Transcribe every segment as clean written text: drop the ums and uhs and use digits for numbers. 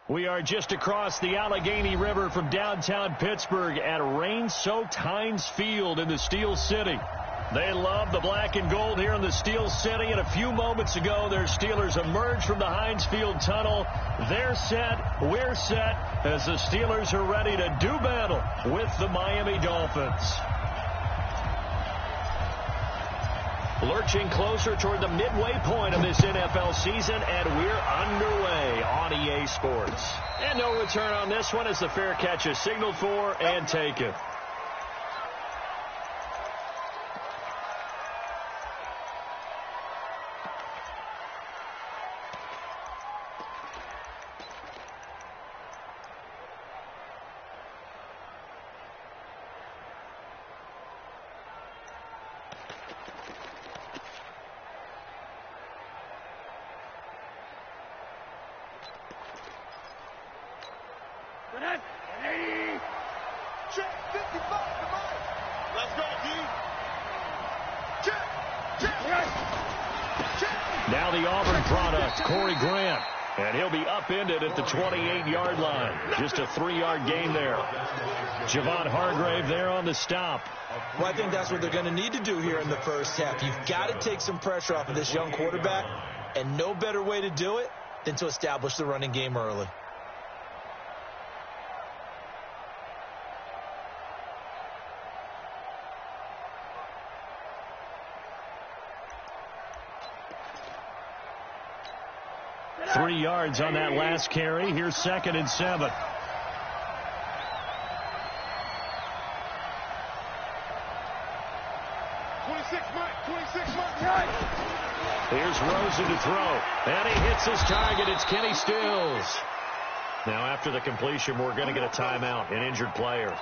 We are just across the Allegheny River from downtown Pittsburgh at rain-soaked Heinz Field in the Steel City. They love the black and gold here in the Steel City, and a few moments ago, their Steelers emerged from the Heinz Field tunnel. They're set, we're set, as the Steelers are ready to do battle with the Miami Dolphins. Lurching closer toward the midway point of this NFL season, and we're underway on EA Sports. And no return on this one as the fair catch is signaled for and taken. Now the Auburn product, Corey Grant. And he'll be upended at the 28-yard line. Just a 3-yard gain there. Javon Hargrave there on the stop. Well, I think that's what they're going to need to do here in the first half. You've got to take some pressure off of this young quarterback, and no better way to do it than to establish the running game early. Three yards on that last carry. Here's 2nd and 7. Here's Rosen to throw. And he hits his target. It's Kenny Stills. Now after the completion, we're going to get a timeout, an injured player.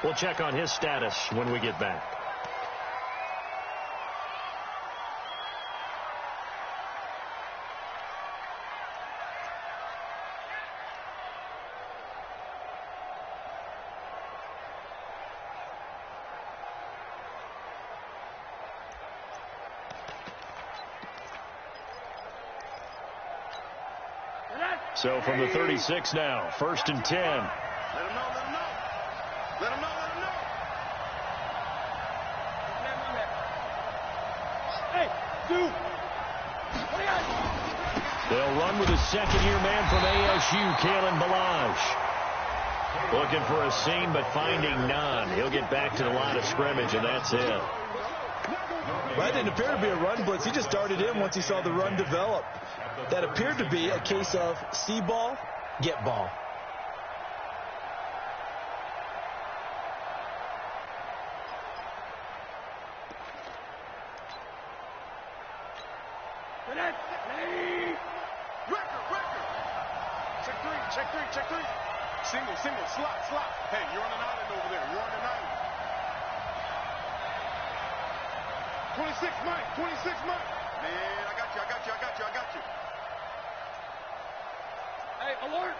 We'll check on his status when we get back. So from the 36 now, 1st and 10. Let him know, let him know. Let him know, let him know. Hey, dude. They'll run with a second-year man from ASU, Kalen Ballage. Looking for a seam, but finding none. He'll get back to the line of scrimmage, and that's it. Well, that didn't appear to be a run blitz. He just darted in once he saw the run develop. That appeared to be a case of see ball, get ball. Check three. Single, slot. Hey, you're on an island over there. You're on an island. 26 Mike. Man, I got you. Hey, alert.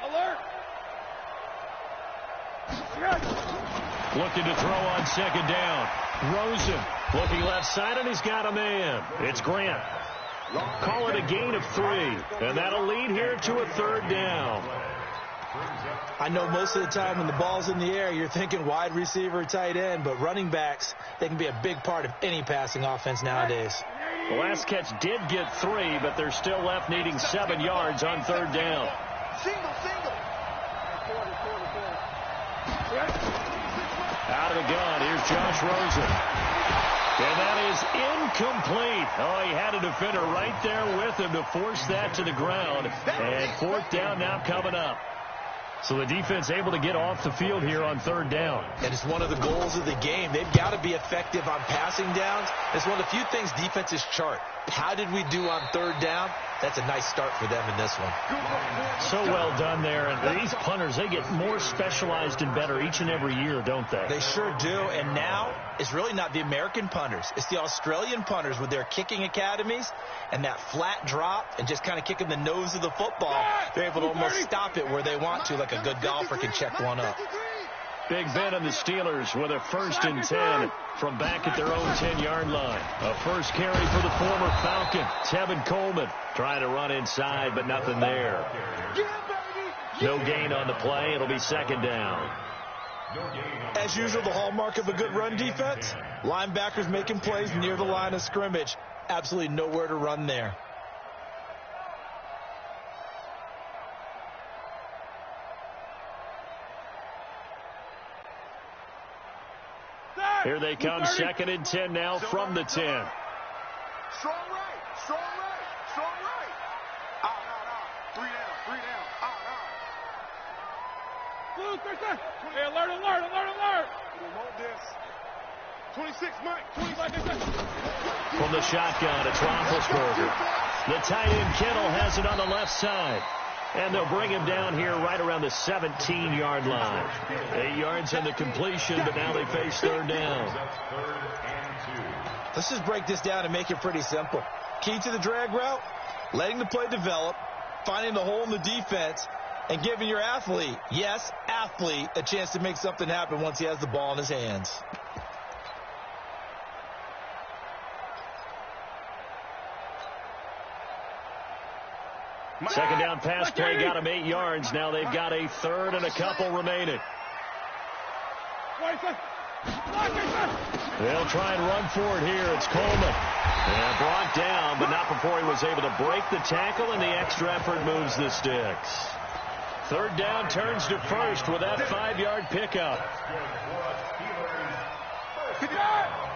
Looking to throw on 2nd down. Rosen looking left side, and he's got a man. It's Grant. Call it a gain of 3, and that'll lead here to a 3rd down. I know most of the time when the ball's in the air, you're thinking wide receiver, tight end, but running backs, they can be a big part of any passing offense nowadays. The last catch did get 3, but they're still left needing 7 yards on 3rd down. Single. Out of the gun, here's Josh Rosen. And that is incomplete. Oh, he had a defender right there with him to force that to the ground. And 4th down now coming up. So the defense able to get off the field here on 3rd down. And it's one of the goals of the game. They've got to be effective on passing downs. It's one of the few things defenses chart. How did we do on 3rd down? That's a nice start for them in this one. So well done there. And these punters, they get more specialized and better each and every year, don't they? They sure do. And now it's really not the American punters. It's the Australian punters with their kicking academies and that flat drop and just kind of kicking the nose of the football. They're able to almost stop it where they want to, like a good golfer can check one up. Big Ben and the Steelers with a 1st and 10 from back at their own 10-yard line. A first carry for the former Falcon, Tevin Coleman, trying to run inside, but nothing there. No gain on the play. It'll be second down. As usual, the hallmark of a good run defense, linebackers making plays near the line of scrimmage. Absolutely nowhere to run there. Here they come, 2nd and 10 now from the 10. Strong right, strong right, strong right. Out. 3 down, out. Hey, alert. Remote this. 26, Mike. 26. From the shotgun, it's Roethlisberger. The tight end Kittle has it on the left side. And they'll bring him down here right around the 17-yard line. 8 yards on the completion, but now they face 3rd down. Let's just break this down and make it pretty simple. Key to the drag route, letting the play develop, finding the hole in the defense, and giving your athlete, yes, athlete, a chance to make something happen once he has the ball in his hands. Second down pass play got him 8 yards. Now they've got a 3rd and a couple remaining. They'll try and run for it here. It's Coleman. And brought down, but not before he was able to break the tackle, and the extra effort moves the sticks. 3rd down turns to 1st with that 5-yard pickup.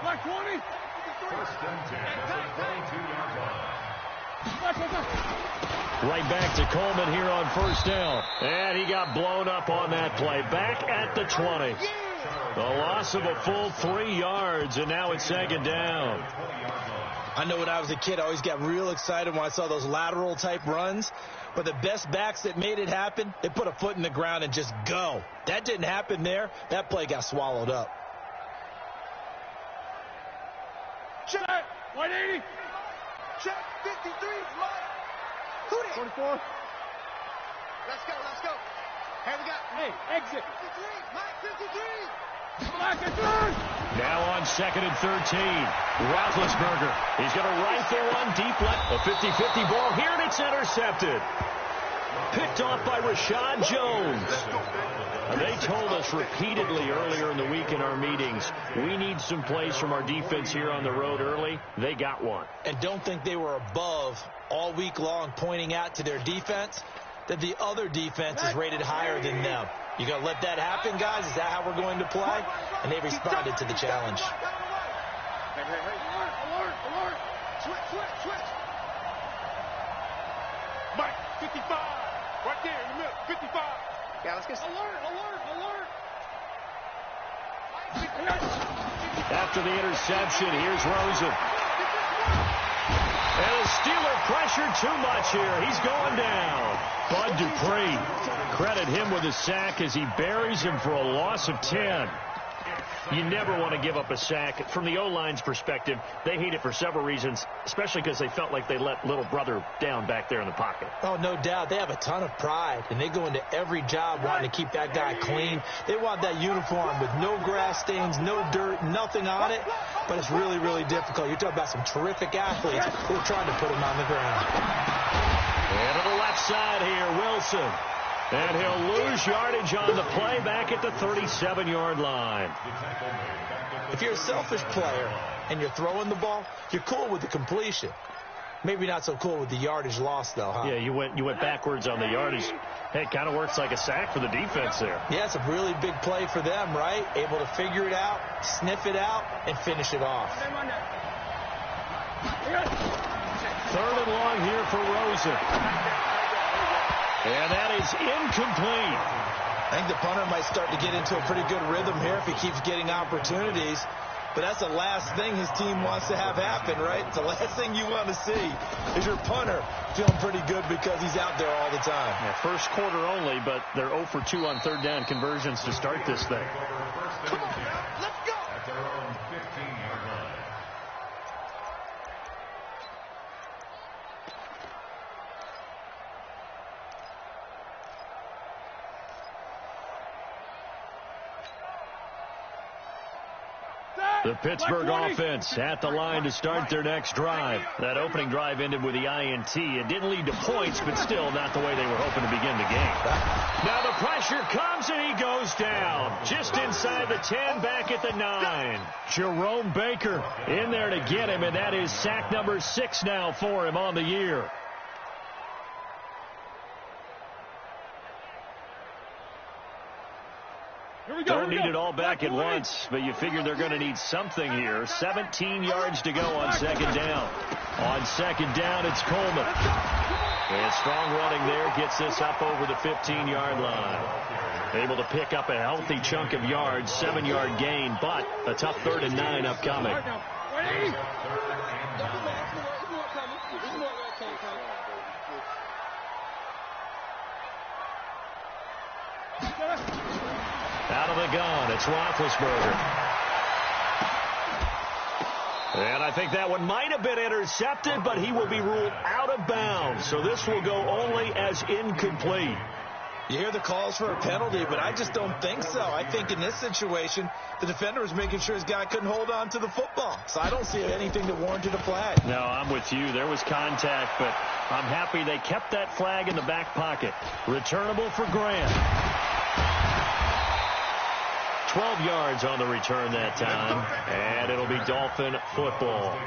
Black 20. Right back to Coleman here on 1st down. And he got blown up on that play. Back at the 20. The loss of a full 3 yards, and now it's 2nd down. I know when I was a kid, I always got real excited when I saw those lateral type runs. But the best backs that made it happen, they put a foot in the ground and just go. That didn't happen there. That play got swallowed up. Check. 180. Check. 53, Mike. 24. Let's go. Hey, we got. Hey, exit. 53, Mike, 53. Black and 3rd. Now on 2nd and 13. Roethlisberger. He's going to rifle one deep left. A 50-50 ball here, and it's intercepted. Picked off by Rashad Jones. They told us repeatedly earlier in the week in our meetings, we need some plays from our defense here on the road early. They got one. And don't think they were above all week long pointing out to their defense that the other defense is rated higher than them. You going to let that happen, guys? Is that how we're going to play? And they responded to the challenge. Hey. Alert. Switch. Mike, 55. Right there in the middle, 55. Yeah, let's get alert. After the interception, here's Rosen. And the Steeler pressured too much here. He's going down. Bud Dupree. Credit him with a sack as he buries him for a loss of 10. You never want to give up a sack. From the O-line's perspective, they hate it for several reasons, especially because they felt like they let little brother down back there in the pocket. Oh, no doubt. They have a ton of pride, and they go into every job wanting to keep that guy clean. They want that uniform with no grass stains, no dirt, nothing on it, but it's really, really difficult. You're talking about some terrific athletes who are trying to put him on the ground. And to the left side here, Wilson. And he'll lose yardage on the play back at the 37-yard line. If you're a selfish player and you're throwing the ball, you're cool with the completion. Maybe not so cool with the yardage loss, though, huh? Yeah, you went backwards on the yardage. Hey, it kind of works like a sack for the defense there. Yeah, it's a really big play for them, right? Able to figure it out, sniff it out, and finish it off. 3rd and long here for Rosen. And that is incomplete. I think the punter might start to get into a pretty good rhythm here if he keeps getting opportunities. But that's the last thing his team wants to have happen, right? It's the last thing you want to see is your punter feeling pretty good because he's out there all the time. Yeah, first quarter only, but they're 0 for 2 on 3rd down conversions to start this thing. Come on, now. Let's go. The Pittsburgh offense at the line to start their next drive. That opening drive ended with the INT. It didn't lead to points, but still not the way they were hoping to begin the game. Now the pressure comes, and he goes down. Just inside the 10, back at the 9. Jerome Baker in there to get him, and that is sack number 6 now for him on the year. Don't need it all back at once, but you figure they're going to need something here. 17 yards to go on second down. On second down, it's Coleman. And strong running there gets this up over the 15-yard line. Able to pick up a healthy chunk of yards, 7-yard gain, but a tough 3rd and 9 upcoming. Out of the gun, it's Roethlisberger. And I think that one might have been intercepted, but he will be ruled out of bounds. So this will go only as incomplete. You hear the calls for a penalty, but I just don't think so. I think in this situation, the defender was making sure his guy couldn't hold on to the football. So I don't see anything that warranted a flag. No, I'm with you. There was contact, but I'm happy they kept that flag in the back pocket. Returnable for Grant. 12 yards on the return that time, and it'll be Dolphin football.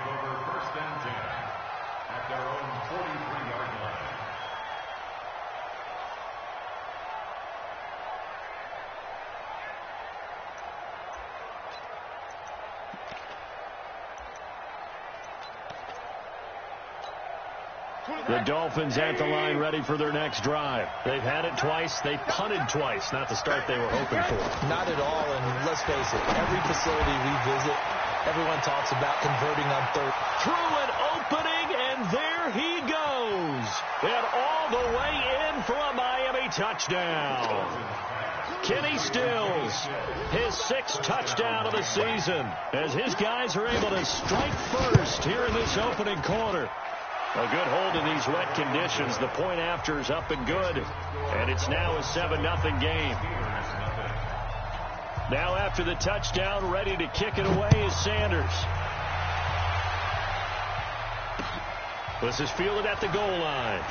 The Dolphins at the line ready for their next drive. They've had it twice. They punted twice. Not the start they were hoping for. Not at all, and let's face it, every facility we visit, everyone talks about converting on third. Through an opening, and there he goes. And all the way in for a Miami touchdown. Kenny Stills, his 6th touchdown of the season, as his guys are able to strike first here in this opening quarter. A good hold in these wet conditions. The point after is up and good. And it's now a 7-0 game. Now after the touchdown, ready to kick it away is Sanders. This is fielded at the goal line.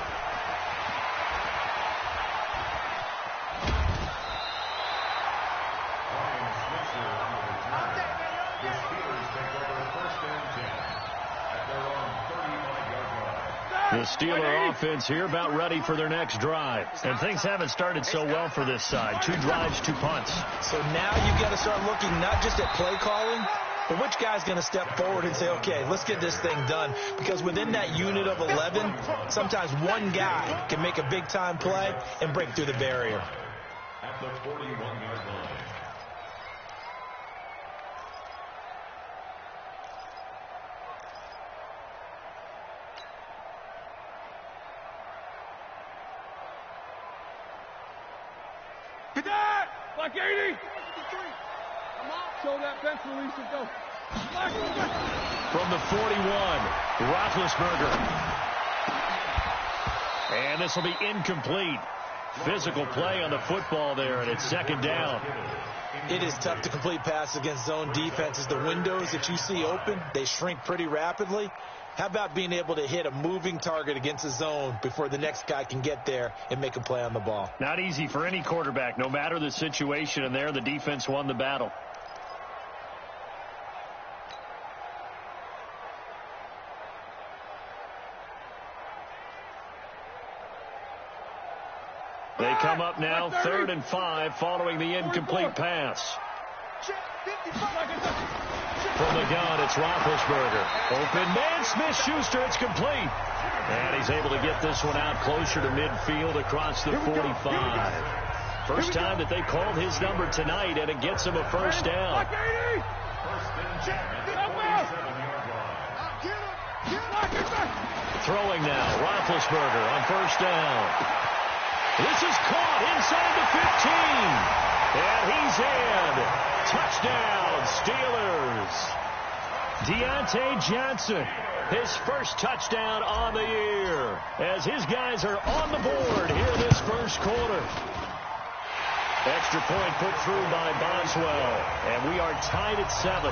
The Steeler offense here about ready for their next drive. And things haven't started so well for this side. 2 drives, 2 punts. So now you've got to start looking not just at play calling, but which guy's going to step forward and say, okay, let's get this thing done. Because within that unit of 11, sometimes one guy can make a big-time play and break through the barrier. At the 41-yard line. Like 80. Show that bench release and go. From the 41, Roethlisberger. And this will be incomplete. Physical play on the football there, and it's 2nd down. It is tough to complete passes against zone defenses. The windows that you see open, they shrink pretty rapidly. How about being able to hit a moving target against a zone before the next guy can get there and make a play on the ball? Not easy for any quarterback, no matter the situation, and there the defense won the battle. They come up now, 3rd and 5, following the incomplete pass. From the gun, it's Roethlisberger. Open man, Smith-Schuster, it's complete. And he's able to get this one out closer to midfield across the 45. First time that they called his number tonight, and it gets him a 1st down. Throwing now, Roethlisberger on 1st down. This is caught inside the 15. And he's in. Touchdown, Steelers. Deontay Johnson, his 1st touchdown on the year, as his guys are on the board here this 1st quarter. Extra point put through by Boswell, and we are tied at 7.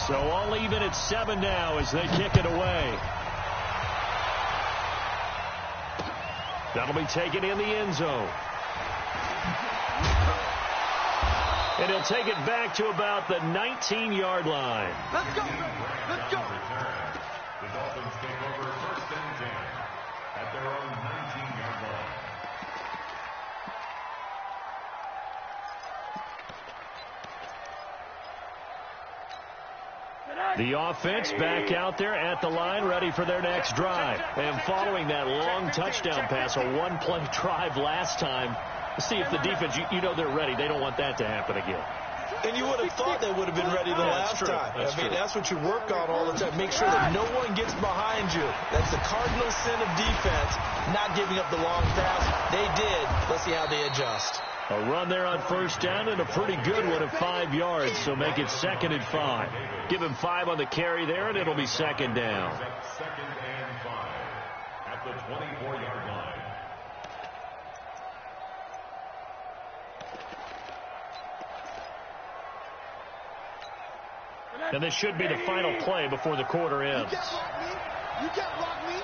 So all even at 7 now as they kick it away. That'll be taken in the end zone. And he'll take it back to about the 19-yard line. Let's go. Let's go. The Dolphins take over 1st and 10 at their own 19-yard line. The offense back out there at the line, ready for their next drive. And following that long touchdown pass, a one-play drive last time, see if the defense, you know they're ready. They don't want that to happen again. And you would have thought they would have been ready the last time. That's what you work on all the time. Make sure that no one gets behind you. That's the cardinal sin of defense, not giving up the long pass. They did. Let's see how they adjust. A run there on 1st down and a pretty good one at 5 yards, so make it 2nd and 5. Give him 5 on the carry there, and it'll be 2nd down. 2nd and 5 at the 24-yard line. And this should be the final play before the quarter ends. You can't block me.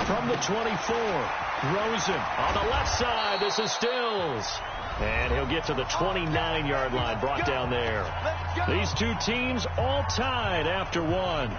From the 24, Rosen on the left side. This is Stills. And he'll get to the 29-yard line, brought down there. These two teams all tied after one.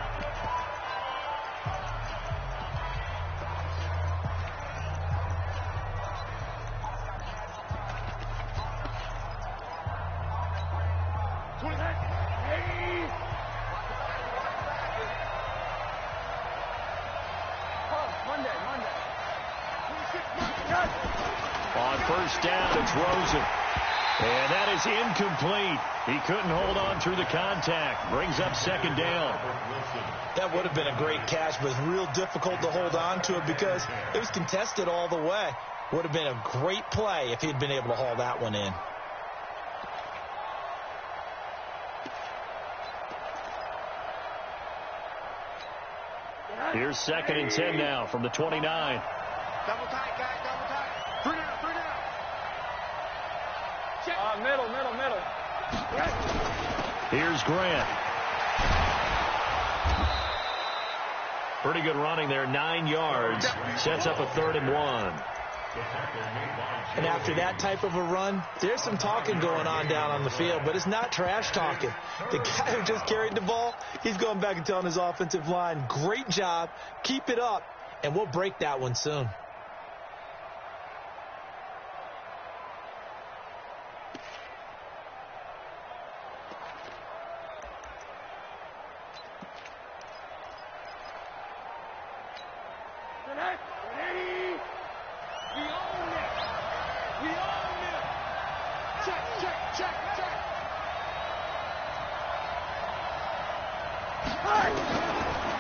On 1st down, it's Rosen. And that is incomplete. He couldn't hold on through the contact. Brings up 2nd down. That would have been a great catch, but it's real difficult to hold on to it because it was contested all the way. Would have been a great play if he'd been able to haul that one in. Here's 2nd and 10 now from the 29. Double tight, guys. Double tight. 3 down. 3 down. Middle. Here's Grant. Pretty good running there, 9 yards. Sets up a 3rd and 1. And after that type of a run, there's some talking going on down on the field, but it's not trash talking. The guy who just carried the ball, he's going back and telling his offensive line, great job, keep it up, and we'll break that one soon.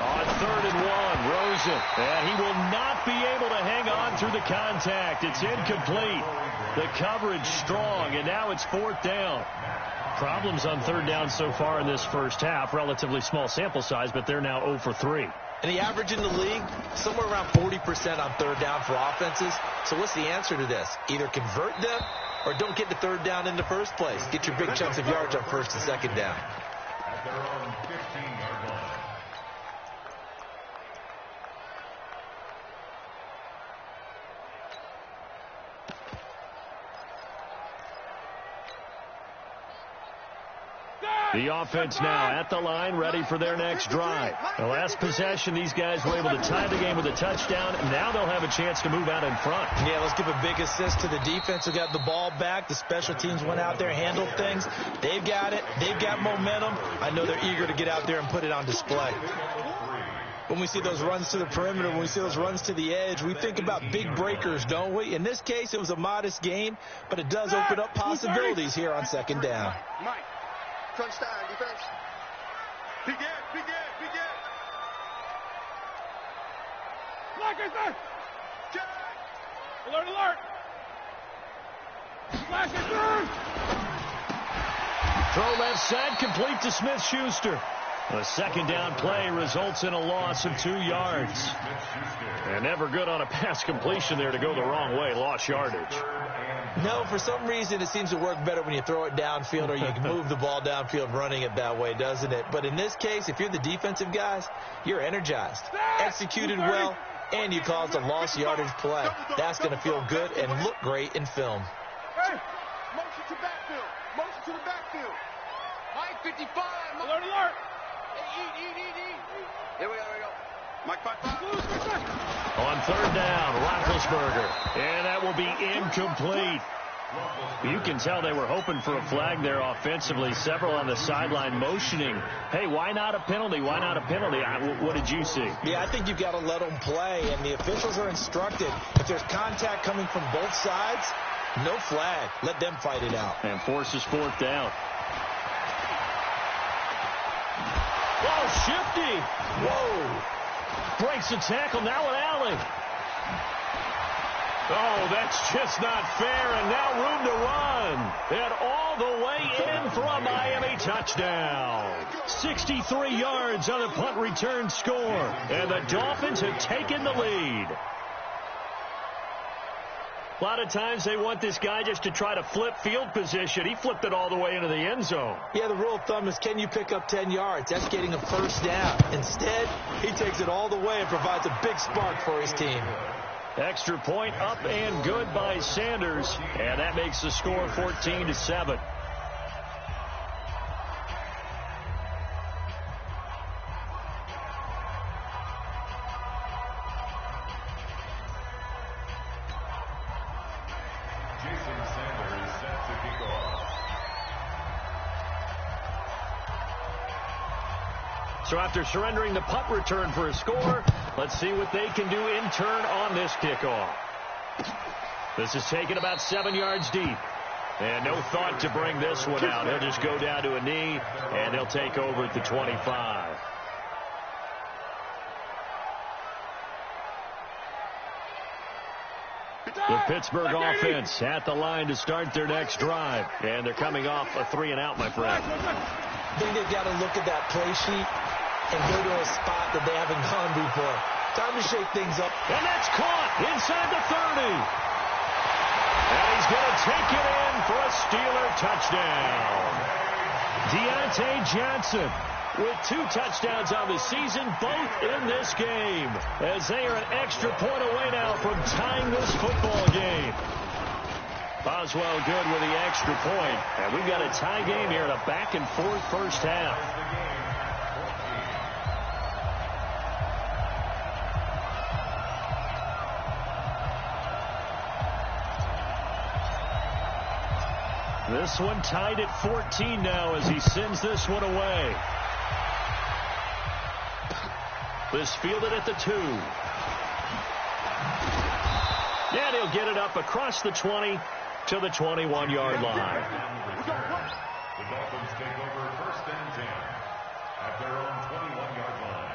On 3rd and 1, Rosen. And he will not be able to hang on through the contact. It's incomplete. The coverage strong, and now it's 4th down. Problems on 3rd down so far in this first half. Relatively small sample size, but they're now 0 for 3. And the average in the league, somewhere around 40% on 3rd down for offenses. So what's the answer to this? Either convert them or don't get the 3rd down in the first place. Get your big chunks of yards on 1st and 2nd down. At their own 15-yard line. The offense now at the line, ready for their next drive. The last possession, these guys were able to tie the game with a touchdown. Now they'll have a chance to move out in front. Yeah, let's give a big assist to the defense who got the ball back. The special teams went out there, handled things. They've got it. They've got momentum. I know they're eager to get out there and put it on display. When we see those runs to the perimeter, when we see those runs to the edge, we think about big breakers, don't we? In this case, it was a modest gain, but it does open up possibilities here on 2nd down. Mike. Crunch time, defense. Begin. Lock it there. Alert. Flash it through. Throw left side, complete to Smith-Schuster. The 2nd down play results in a loss of 2 yards. And never good on a pass completion there to go the wrong way. Lost yardage. No, for some reason it seems to work better when you throw it downfield or you can move the ball downfield running it that way, doesn't it? But in this case, if you're the defensive guys, you're energized, executed well, and you caused a lost yardage play. That's going to feel good and look great in film. Hey, motion to backfield. Motion to the backfield. Mike 55. Alert, alert. Hey, eat. Here we go. Mike 55. On third down, Roethlisberger. And that will be incomplete. You can tell they were hoping for a flag there offensively. Several on the sideline motioning. Hey, why not a penalty? Why not a penalty? What did you see? Yeah, I think you've got to let them play, and the officials are instructed. If there's contact coming from both sides, no flag. Let them fight it out. And forces fourth down. Oh, shifty. Whoa. Breaks the tackle. Now an alley. Oh, that's just not fair, and now room to run. And all the way in for a Miami touchdown. 63 yards on the punt return score, and the Dolphins have taken the lead. A lot of times they want this guy just to try to flip field position. He flipped it all the way into the end zone. Yeah, the rule of thumb is, can you pick up 10 yards? That's getting a first down. Instead, he takes it all the way and provides a big spark for his team. Extra point up and good by Sanders, and that makes the score 14-7. So after surrendering the punt return for a score, let's see what they can do in turn on this kickoff. This is taken about 7 yards deep. And no thought to bring this one out. He'll just go down to a knee, and they'll take over at the 25. The Pittsburgh offense at the line to start their next drive. And they're coming off a 3-and-out, my friend. I think they've got to look at that play sheet and go to a spot that they haven't gone before. Time to shake things up. And that's caught inside the 30. And he's going to take it in for a Steeler touchdown. Deontay Johnson with 2 touchdowns on the season, both in this game, as they are an extra point away now from tying this football game. Boswell good with the extra point. And we've got a tie game here in a back-and-forth first half. This one tied at 14 now as he sends this one away. This fielded at the 2. And he'll get it up across the 20 to the 21-yard line. The Dolphins take over first and 10 at their own 21-yard line.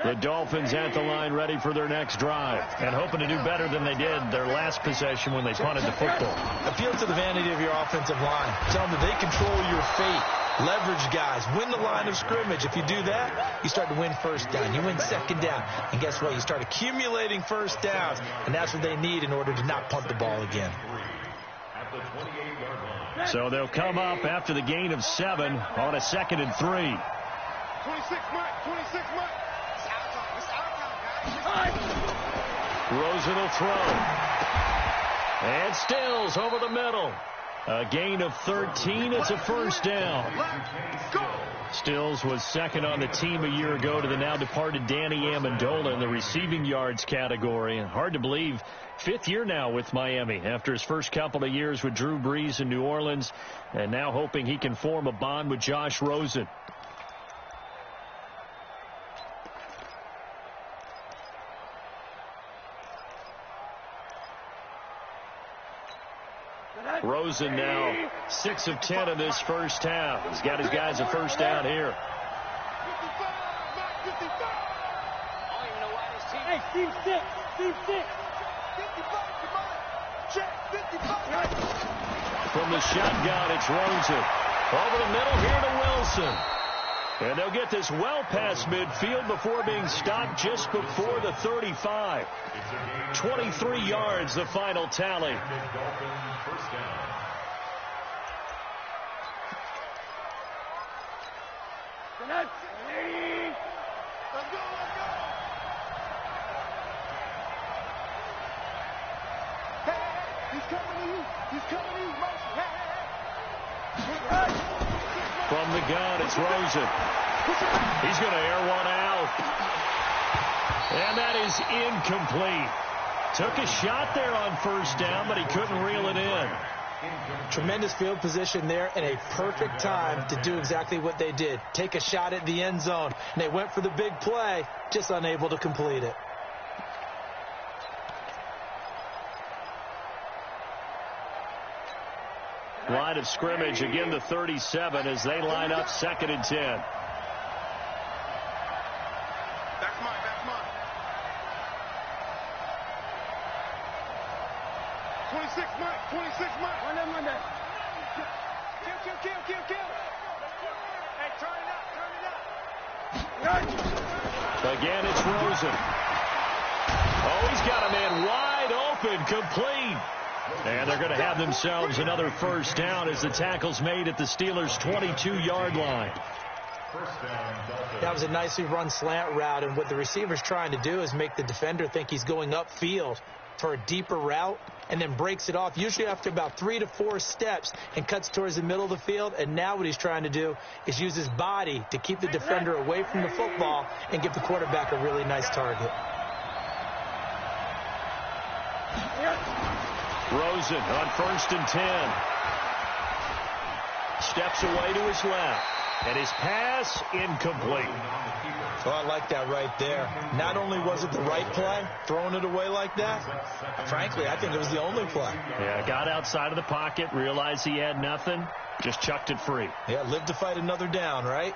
The Dolphins at the line ready for their next drive and hoping to do better than they did their last possession when they punted the football. Appeal to the vanity of your offensive line. Tell them that they control your fate. Leverage guys. Win the line of scrimmage. If you do that, you start to win first down. You win second down. And guess what? You start accumulating first downs. And that's what they need in order to not punt the ball again. So they'll come up after the gain of 7 on a 2nd and 3. 26 Mike. 26 Mike. Rosen will throw. And Stills over the middle. A gain of 13. It's a first down. Stills was second on the team a year ago to the now departed Danny Amendola in the receiving yards category. And hard to believe, 5th year now with Miami after his first couple of years with Drew Brees in New Orleans, and now hoping he can form a bond with Josh Rosen. Rosen now 6 of 10 in this first half. He's got his guys a first down here. Hey, Steve 6. Steve 6. From the shotgun, it's Rosen. Over the middle here to Wilson. And they'll get this well past midfield before being stopped just before the 35. 23 yards, the final tally. First down. Let's go, let's go. Hey, he's coming to you. He's coming to you. Hey. From the gun, it's Rosen. He's going to air one out. And that is incomplete. Took a shot there on first down, but he couldn't reel it in. Tremendous field position there and a perfect time to do exactly what they did. Take a shot at the end zone. And they went for the big play, just unable to complete it. Line of scrimmage, again the 37 as they line up 2nd and 10. That's mine. 26 Mike. Run that. Kill. Hey, turn it up. Again, it's Rosen. Oh, he's got a man wide open, complete. And they're going to have themselves another first down as the tackle's made at the Steelers' 22-yard line. That was a nicely run slant route, and what the receiver's trying to do is make the defender think he's going upfield for a deeper route and then breaks it off, usually after about 3 to 4 steps, and cuts towards the middle of the field. And now what he's trying to do is use his body to keep the defender away from the football and give the quarterback a really nice target. Rosen on 1st and 10. Steps away to his left. And his pass incomplete. Oh, I like that right there. Not only was it the right play, throwing it away like that, frankly, I think it was the only play. Yeah, got outside of the pocket, realized he had nothing, just chucked it free. Yeah, live to fight another down, right?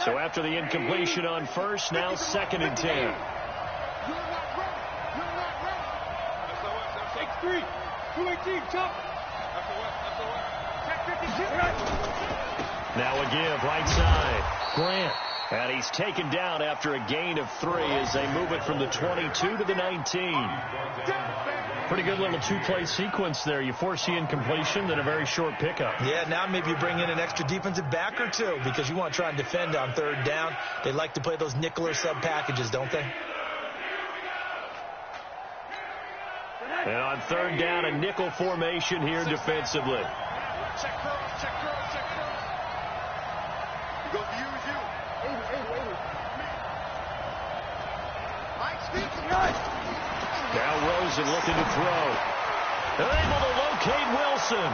So after the incompletion on first, now 2nd and 10. X3, 218, chop. Now a give, right side. Grant. And he's taken down after a gain of 3 as they move it from the 22 to the 19. Pretty good little 2-play sequence there. You force the incompletion, then a very short pickup. Yeah, now maybe you bring in an extra defensive back or two because you want to try and defend on 3rd down. They like to play those nickel or sub packages, don't they? And on 3rd down, a nickel formation here defensively. Check cross. Go to you. Mike Stevens. Now Rosen looking to throw. They're able to locate Wilson.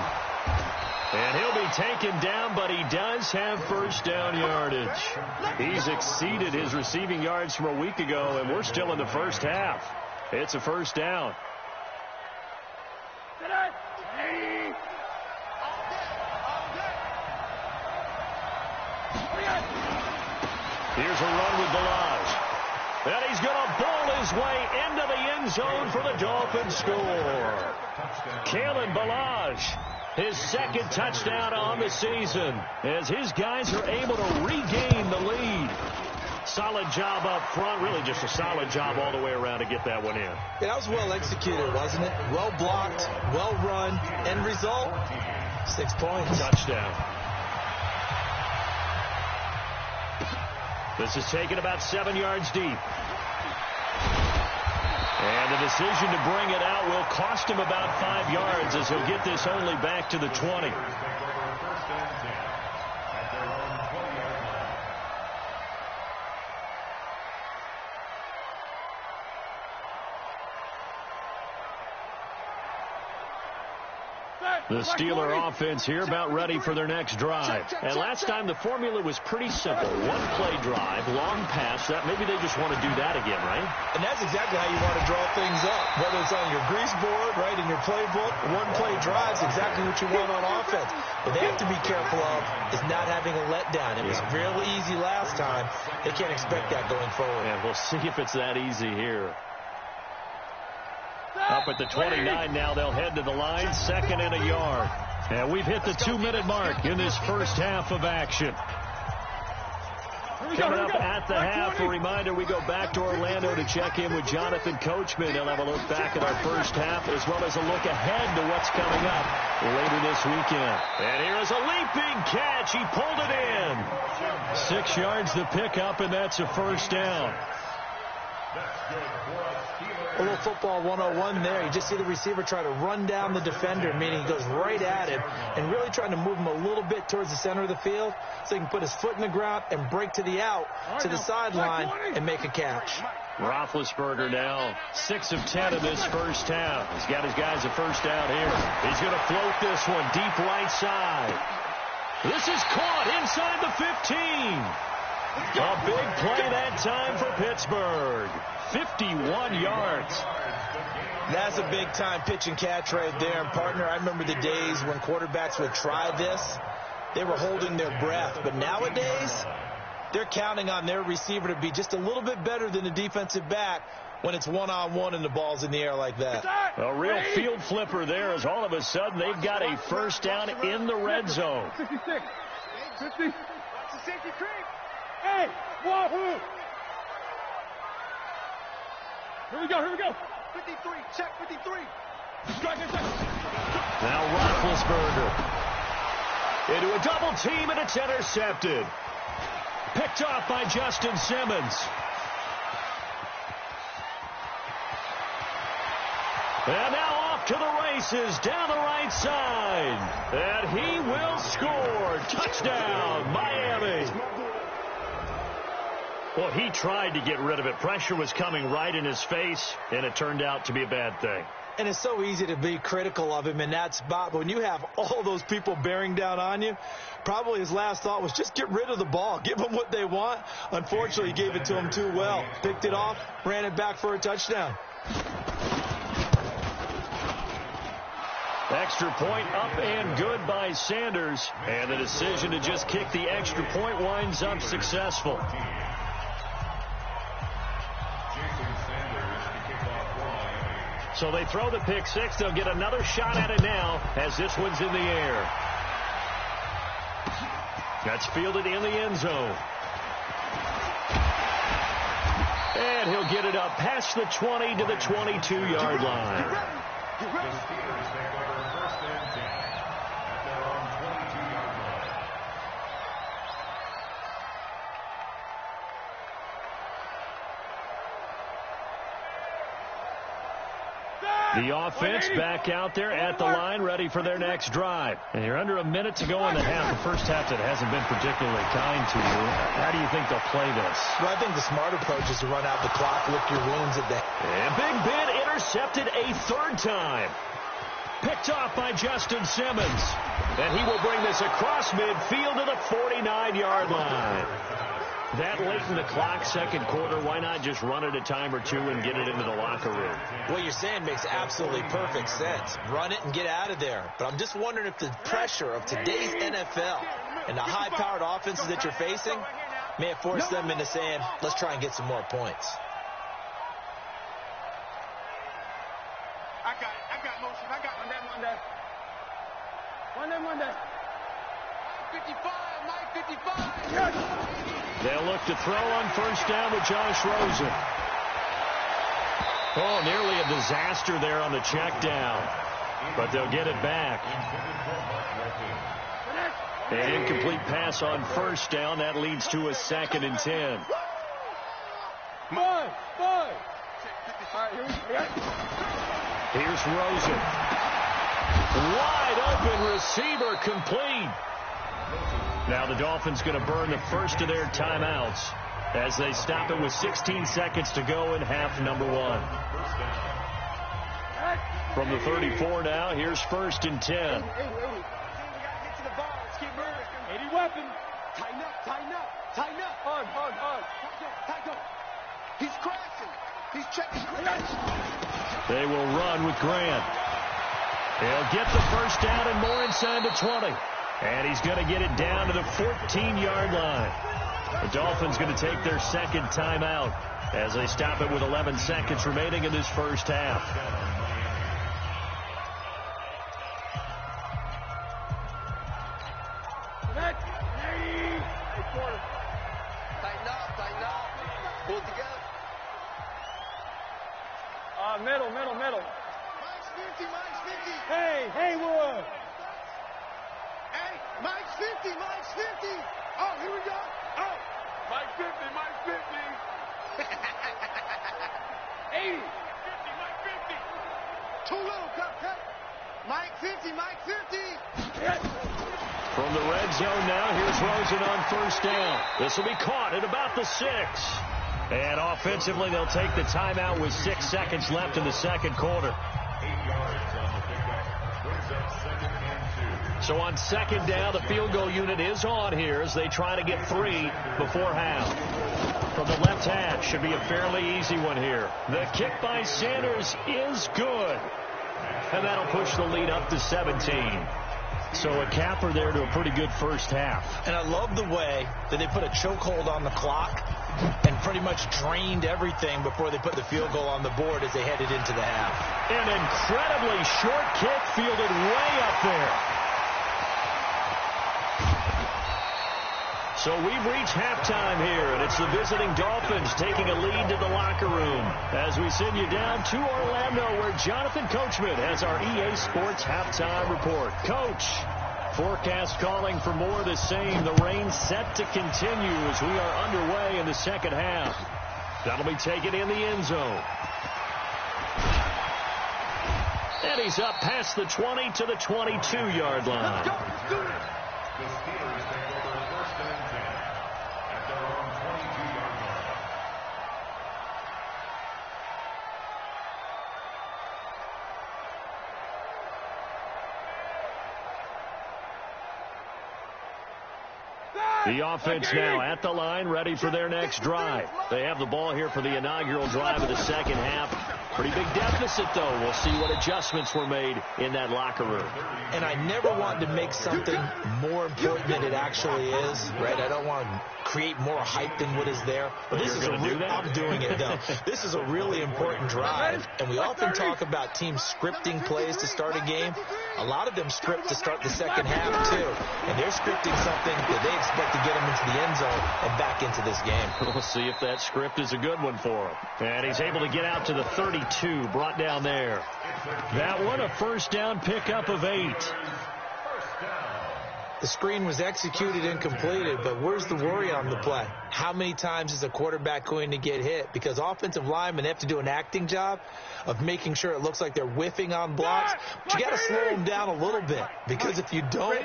And he'll be taken down, but he does have first down yardage. He's exceeded his receiving yards from a week ago, and we're still in the first half. It's a first down. Here's a run with Balaj. And he's going to bowl his way into the end zone for the Dolphins score. Kalen Balaj, his 2nd touchdown on the season, as his guys are able to regain the lead. Solid job up front, really just a solid job all the way around to get that one in. Yeah, that was well executed, wasn't it? Well blocked, well run. End result, 6 points. Touchdown. This is taken about 7 yards deep. And the decision to bring it out will cost him about 5 yards as he'll get this only back to the 20. The Steeler offense here about ready for their next drive. And last time the formula was pretty simple. 1-play drive, long pass. That maybe they just want to do that again, right? And that's exactly how you want to draw things up. Whether it's on your grease board, right, in your playbook, 1-play drives, exactly what you want on offense. What they have to be careful of is not having a letdown. It was real easy last time. They can't expect that going forward. And we'll see if it's that easy here. up at the 29 now. They'll head to the line, 2nd and a yard. And we've hit the 2-minute mark in this first half of action. Coming up at the half, a reminder, we go back to Orlando to check in with Jonathan Coachman. He'll have a look back at our first half as well as a look ahead to what's coming up later this weekend. And here is a leaping catch. He pulled it in. 6 yards to pick up, and that's a first down. A little football 101 there. You just see the receiver try to run down the defender, meaning he goes right at him and really trying to move him a little bit towards the center of the field so he can put his foot in the ground and break to the out, to the sideline, and make a catch. Roethlisberger now 6 of 10 in this first half. He's got his guys a first down here. He's going to float this one deep right side. This is caught inside the 15. A big play that time for Pittsburgh. 51 yards. That's a big-time pitch and catch right there. And, partner, I remember the days when quarterbacks would try this. They were holding their breath. But nowadays, they're counting on their receiver to be just a little bit better than the defensive back when it's one-on-one and the ball's in the air like that. A real field flipper there as all of a sudden they've got a first down in the red zone. 66. 50. Watch the safety creep. Hey, wahoo! Here we go. 53, check 53. Strike it, check. Now Roethlisberger into a double team, and it's intercepted. Picked off by Justin Simmons. And now off to the races down the right side. And he will score. Touchdown, Miami. Well, he tried to get rid of it. Pressure was coming right in his face, and it turned out to be a bad thing. And it's so easy to be critical of him in that spot. But when you have all those people bearing down on you, probably his last thought was just get rid of the ball. Give them what they want. Unfortunately, he gave it to them too well. Picked it off, ran it back for a touchdown. Extra point up and good by Sanders. And the decision to just kick the extra point winds up successful. So they throw the pick six. They'll get another shot at it now as this one's in the air. That's fielded in the end zone. And he'll get it up past the 20 to the 22-yard line. The offense back out there at the line, ready for their next drive. And you're under a minute to go in the half. The first half that hasn't been particularly kind to you. How do you think they'll play this? Well, I think the smart approach is to run out the clock, lick your wounds at that. And Big Ben intercepted a third time. Picked off by Justin Simmons. And he will bring this across midfield to the 49-yard line. That late in the clock, second quarter, why not just run it a time or two and get it into the locker room? What you're saying makes absolutely perfect sense. Run it and get out of there. But I'm just wondering if the pressure of today's NFL and the high-powered offenses that you're facing may have forced them into saying, let's try and get some more points. I got motion. I got Monday. 55, Mike, 55. Yes. They'll look to throw on first down with Josh Rosen. Oh, nearly a disaster there on the check down. But they'll get it back. An incomplete pass on first down. That leads to a 2nd and 10. Five. All right, here we go. Here's Rosen. Wide open receiver complete. Now the Dolphins going to burn the first of their timeouts as they stop it with 16 seconds to go in half number one. From the 34 now, here's 1st and 10. 80 weapon. Tighten up. Hard. Tighten up. He's crashing. He's checking crash. They will run with Grant. He'll get the first down and more inside the 20. And he's going to get it down to the 14-yard line. The Dolphins going to take their second timeout as they stop it with 11 seconds remaining in this first half. Mike's 50. Mike's 50. Oh, here we go. Oh. Mike 50. Mike 50. 80. Mike 50. Too little, cut. Mike 50. Mike 50. From the red zone now, here's Rosen on first down. This will be caught at about the 6. And offensively, they'll take the timeout with 6 seconds left in the second quarter. 8 yards on the pickup. Brings up 2nd and 2. So on second down, the field goal unit is on here as they try to get 3 before half. From the left hash, should be a fairly easy one here. The kick by Sanders is good. And that'll push the lead up to 17. So a capper there to a pretty good first half. And I love the way that they put a chokehold on the clock and pretty much drained everything before they put the field goal on the board as they headed into the half. An incredibly short kick fielded way up there. So we've reached halftime here, and it's the visiting Dolphins taking a lead to the locker room as we send you down to Orlando, where Jonathan Coachman has our EA Sports halftime report. Coach, forecast calling for more of the same. The rain set to continue as we are underway in the second half. That'll be taken in the end zone. And he's up past the 20 to the 22-yard line. Let's do this. The Steelers take over 1st and 10 at their own 22-yard line. The offense now at the line, ready for their next drive. They have the ball here for the inaugural drive of the second half. Pretty big deficit, though. We'll see what adjustments were made in that locker room. And I never want to make something more important than it actually is, right? I don't want to create more hype than what is there. But this is I'm doing it, though. This is a really important drive. And we often talk about teams scripting plays to start a game. A lot of them script to start the second half, too. And they're scripting something that they expect to get them into the end zone and back into this game. We'll see if that script is a good one for him. And he's able to get out to the 32, brought down there. That one, a first down pickup of 8. The screen was executed and completed, but where's the worry on the play? How many times is a quarterback going to get hit? Because offensive linemen have to do an acting job of making sure it looks like they're whiffing on blocks. But you got to slow them down a little bit, because if you don't,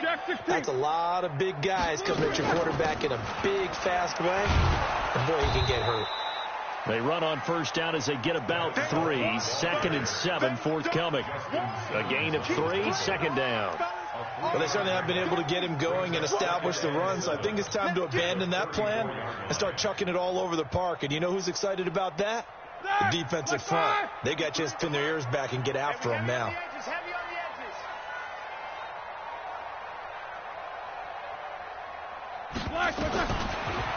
that's a lot of big guys coming at your quarterback in a big, fast way. And boy, he can get hurt. They run on first down as they get about 3. 2nd and 7 forthcoming. A gain of 3, second down. Well, they certainly have been able to get him going and establish the run, so I think it's time to abandon that plan and start chucking it all over the park. And you know who's excited about that? The defensive front. They got to just pin their ears back and get after him now.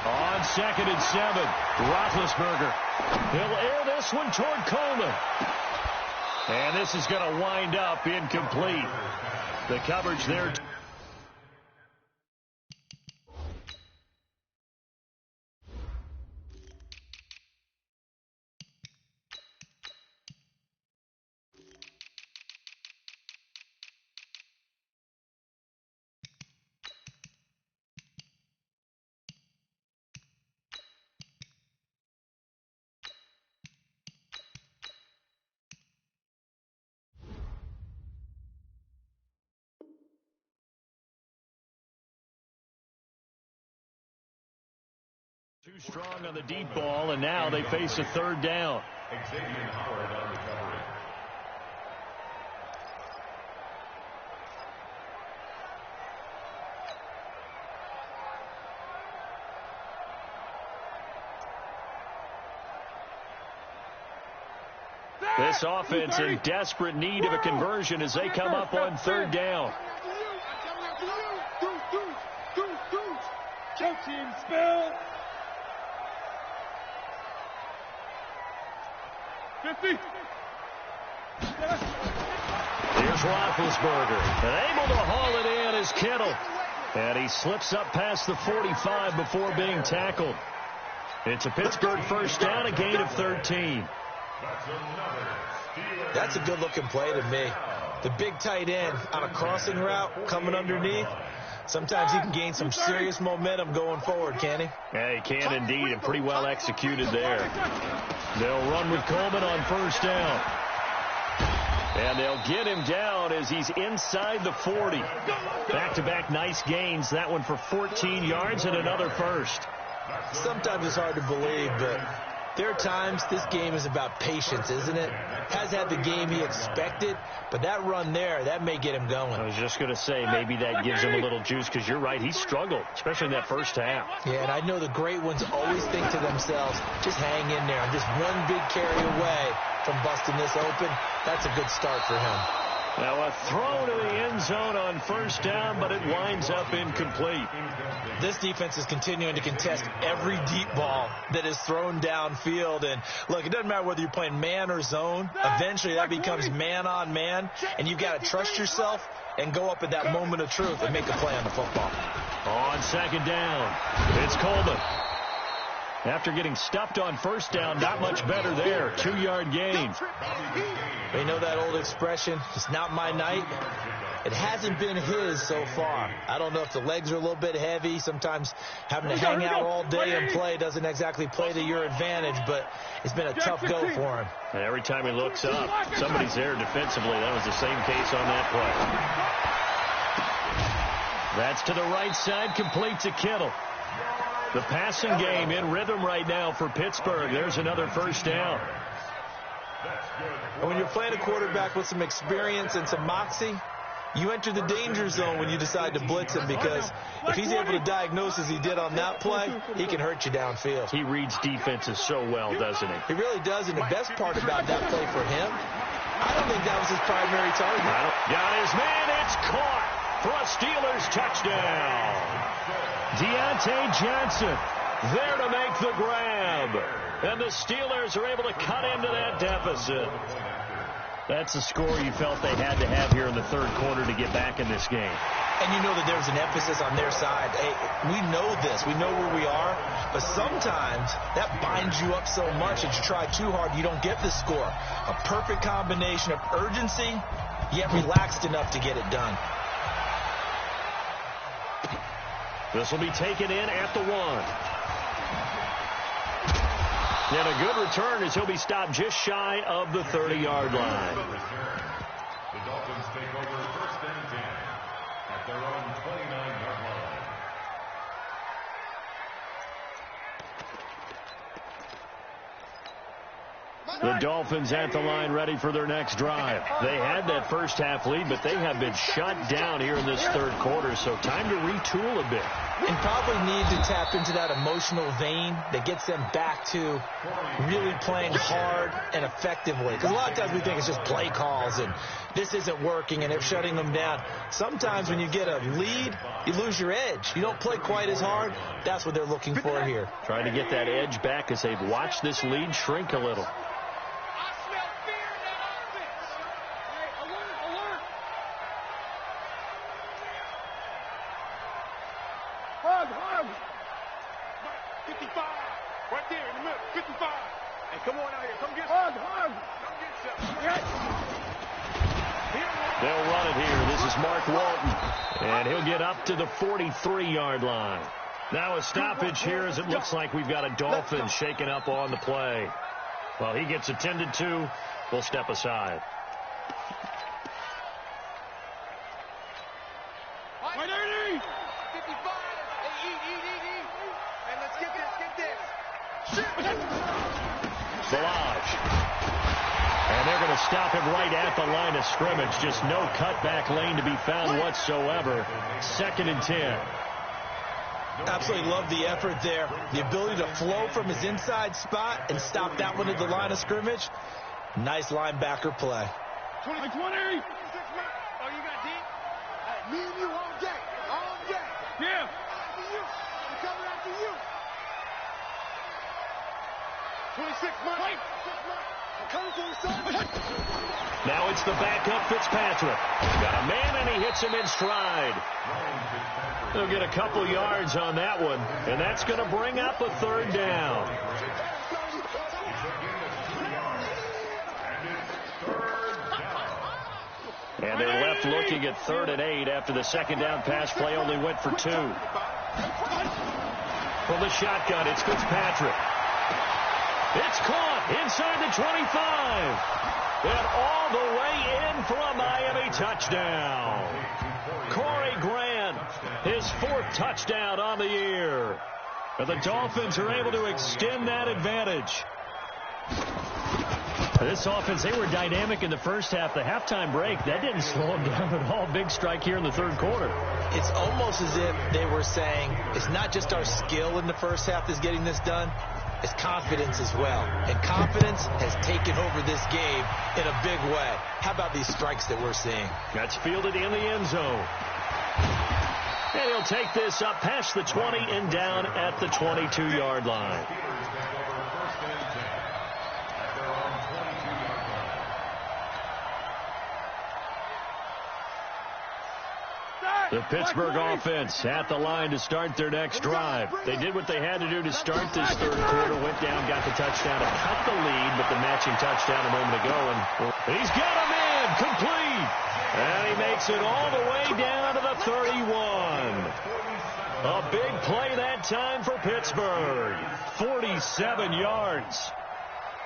On 2nd and 7, Roethlisberger. He'll air this one toward Coleman. And this is going to wind up incomplete. The coverage there. Too strong on the deep ball, and now they face a third down. Xavier Howard on recovery. This offense in desperate need of a conversion as they come up on third down. Team spill. 50. Here's Roethlisberger, and able to haul it in is Kittle. And he slips up past the 45 before being tackled. It's a Pittsburgh first down, a gain of 13. That's a good-looking play to me. The big tight end on a crossing route coming underneath. sometimes he can gain some serious momentum going forward, can he? Yeah, he can indeed, and pretty well executed there. They'll run with Coleman on first down. And they'll get him down as he's inside the 40. Back-to-back nice gains. That one for 14 yards and another first. Sometimes it's hard to believe, but there are times this game is about patience, isn't it? Has had the game he expected, but that run there, that may get him going. I was just going to say, maybe that gives him a little juice, because you're right, he struggled, especially in that first half. Yeah, and I know the great ones always think to themselves, just hang in there. I'm just one big carry away from busting this open. That's a good start for him. Now a throw to the end zone on first down, but it winds up incomplete. This defense is continuing to contest every deep ball that is thrown downfield. And look, it doesn't matter whether you're playing man or zone. Eventually that becomes man on man, and you've got to trust yourself and go up at that moment of truth and make a play on the football. On second down, it's Coleman. After getting stuffed on first down, not much better there. 2-yard gain. They know that old expression, it's not my night. It hasn't been his so far. I don't know if the legs are a little bit heavy. Sometimes having to hang out all day and play doesn't exactly play to your advantage, but it's been a tough go for him. And every time he looks up, somebody's there defensively. That was the same case on that play. That's to the right side, complete to Kittle. The passing game in rhythm right now for Pittsburgh. There's another first down. And when you're playing a quarterback with some experience and some moxie, you enter the danger zone when you decide to blitz him, because if he's able to diagnose as he did on that play, he can hurt you downfield. He reads defenses so well, doesn't he? He really does, and the best part about that play for him, I don't think that was his primary target. Got his man, it's caught for a Steelers touchdown. Deontay Johnson there to make the grab. And the Steelers are able to cut into that deficit. That's the score you felt they had to have here in the third quarter to get back in this game. And you know that there's an emphasis on their side. Hey, we know this. We know where we are. But sometimes that binds you up so much that you try too hard, you don't get the score. A perfect combination of urgency, yet relaxed enough to get it done. This will be taken in at the 1. And a good return as he'll be stopped just shy of the 30-yard line. The Dolphins take over first and 10 at their own 29-yard line. The Dolphins at the line ready for their next drive. They had that first half lead, but they have been shut down here in this third quarter, so time to retool a bit. And probably need to tap into that emotional vein that gets them back to really playing hard and effectively. Because a lot of times we think it's just play calls and this isn't working and they're shutting them down. Sometimes when you get a lead, you lose your edge. You don't play quite as hard. That's what they're looking for here. Trying to get that edge back as they've watched this lead shrink a little. Hug. 55. Right there in the middle. 55. Hey, come on out here. Come get hug. Come get something. They'll run it here. This is Mark Walton. And he'll get up to the 43-yard line. Now a stoppage here as it looks like we've got a Dolphin shaken up on the play. Well, he gets attended to. We'll step aside. Balaj. And they're going to stop him right at the line of scrimmage. Just no cutback lane to be found whatsoever. 2nd and 10. Absolutely love the effort there. The ability to flow from his inside spot and stop that one at the line of scrimmage. Nice linebacker play. 20. Oh, you got deep? Me and you all day. All day. Yeah. After you. I'm coming after you. 26 months. I'm coming for you, son. Now it's the backup Fitzpatrick. Got a man and he hits him in stride. They'll get a couple yards on that one, and that's going to bring up a 3rd down. And they're left looking at 3rd and 8 after the second down pass play only went for 2. From the shotgun, it's Fitzpatrick. It's caught inside the 25. And all the way in for a Miami touchdown. Corey Grant, his 4th touchdown on the year. And the Dolphins are able to extend that advantage. This offense, they were dynamic in the first half. The halftime break, that didn't slow them down at all. Big strike here in the 3rd quarter. It's almost as if they were saying, it's not just our skill in the first half that's getting this done. It's confidence as well. And confidence has taken over this game in a big way. How about these strikes that we're seeing? That's fielded in the end zone. And he'll take this up past the 20 and down at the 22-yard line. The Pittsburgh offense at the line to start their next drive. They did what they had to do to start this 3rd quarter. Went down, got the touchdown to cut the lead, but the matching touchdown a moment ago. And he's got a man complete. And he makes it all the way down to the 31. A big play that time for Pittsburgh. 47 yards.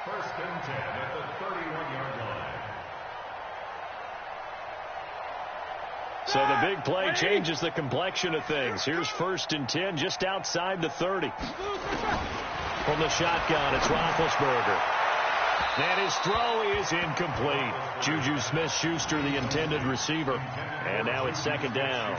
1st and 10 at the 31-yard line. So the big play changes the complexion of things. Here's 1st and 10 just outside the 30. From the shotgun, it's Roethlisberger. And his throw is incomplete. Juju Smith-Schuster, the intended receiver. And now it's 2nd down.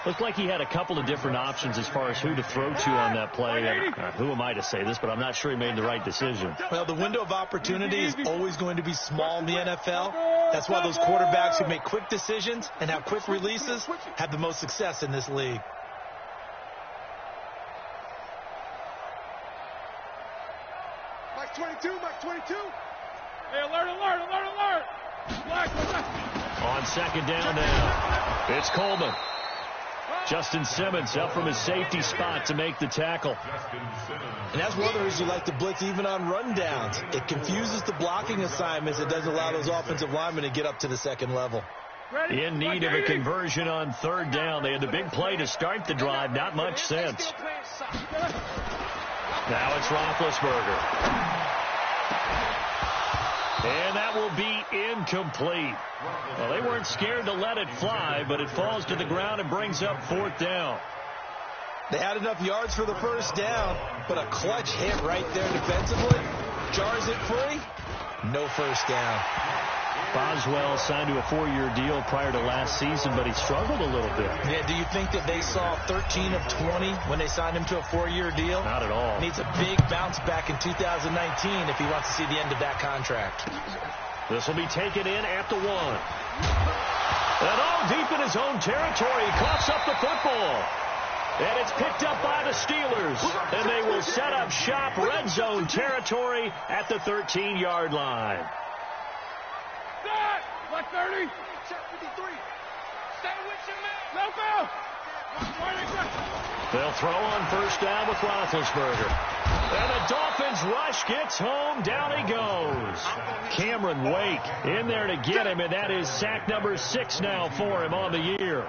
Looked like he had a couple of different options as far as who to throw to on that play. And, who am I to say this, but I'm not sure he made the right decision. Well, the window of opportunity is always going to be small in the NFL. That's why those quarterbacks who make quick decisions and have quick releases have the most success in this league. Mike 22, Mike 22. Hey, alert, alert, alert, alert. Black. On 2nd down now, it's Coleman. Justin Simmons up from his safety spot to make the tackle. And that's one of the reasons you like to blitz even on rundowns. It confuses the blocking assignments. It doesn't allow those offensive linemen to get up to the 2nd level. In need of a conversion on 3rd down. They had the big play to start the drive. Not much sense. Now it's Roethlisberger. And that will be incomplete. Well, they weren't scared to let it fly, but it falls to the ground and brings up 4th down. They had enough yards for the 1st down, but a clutch hit right there defensively. Jars it free. No 1st down. Boswell signed to a 4-year deal prior to last season, but he struggled a little bit. Yeah, do you think that they saw 13 of 20 when they signed him to a 4-year deal? Not at all. Needs a big bounce back in 2019 if he wants to see the end of that contract. This will be taken in at the 1. And all deep in his own territory. He coughs up the football. And it's picked up by the Steelers. And they will set up shop red zone territory at the 13-yard line. 30. Check 53. Stay with your man. Go. They'll throw on 1st down with Roethlisberger. And the Dolphins rush gets home. Down he goes. Cameron Wake in there to get him, and that is sack number 6 now for him on the year.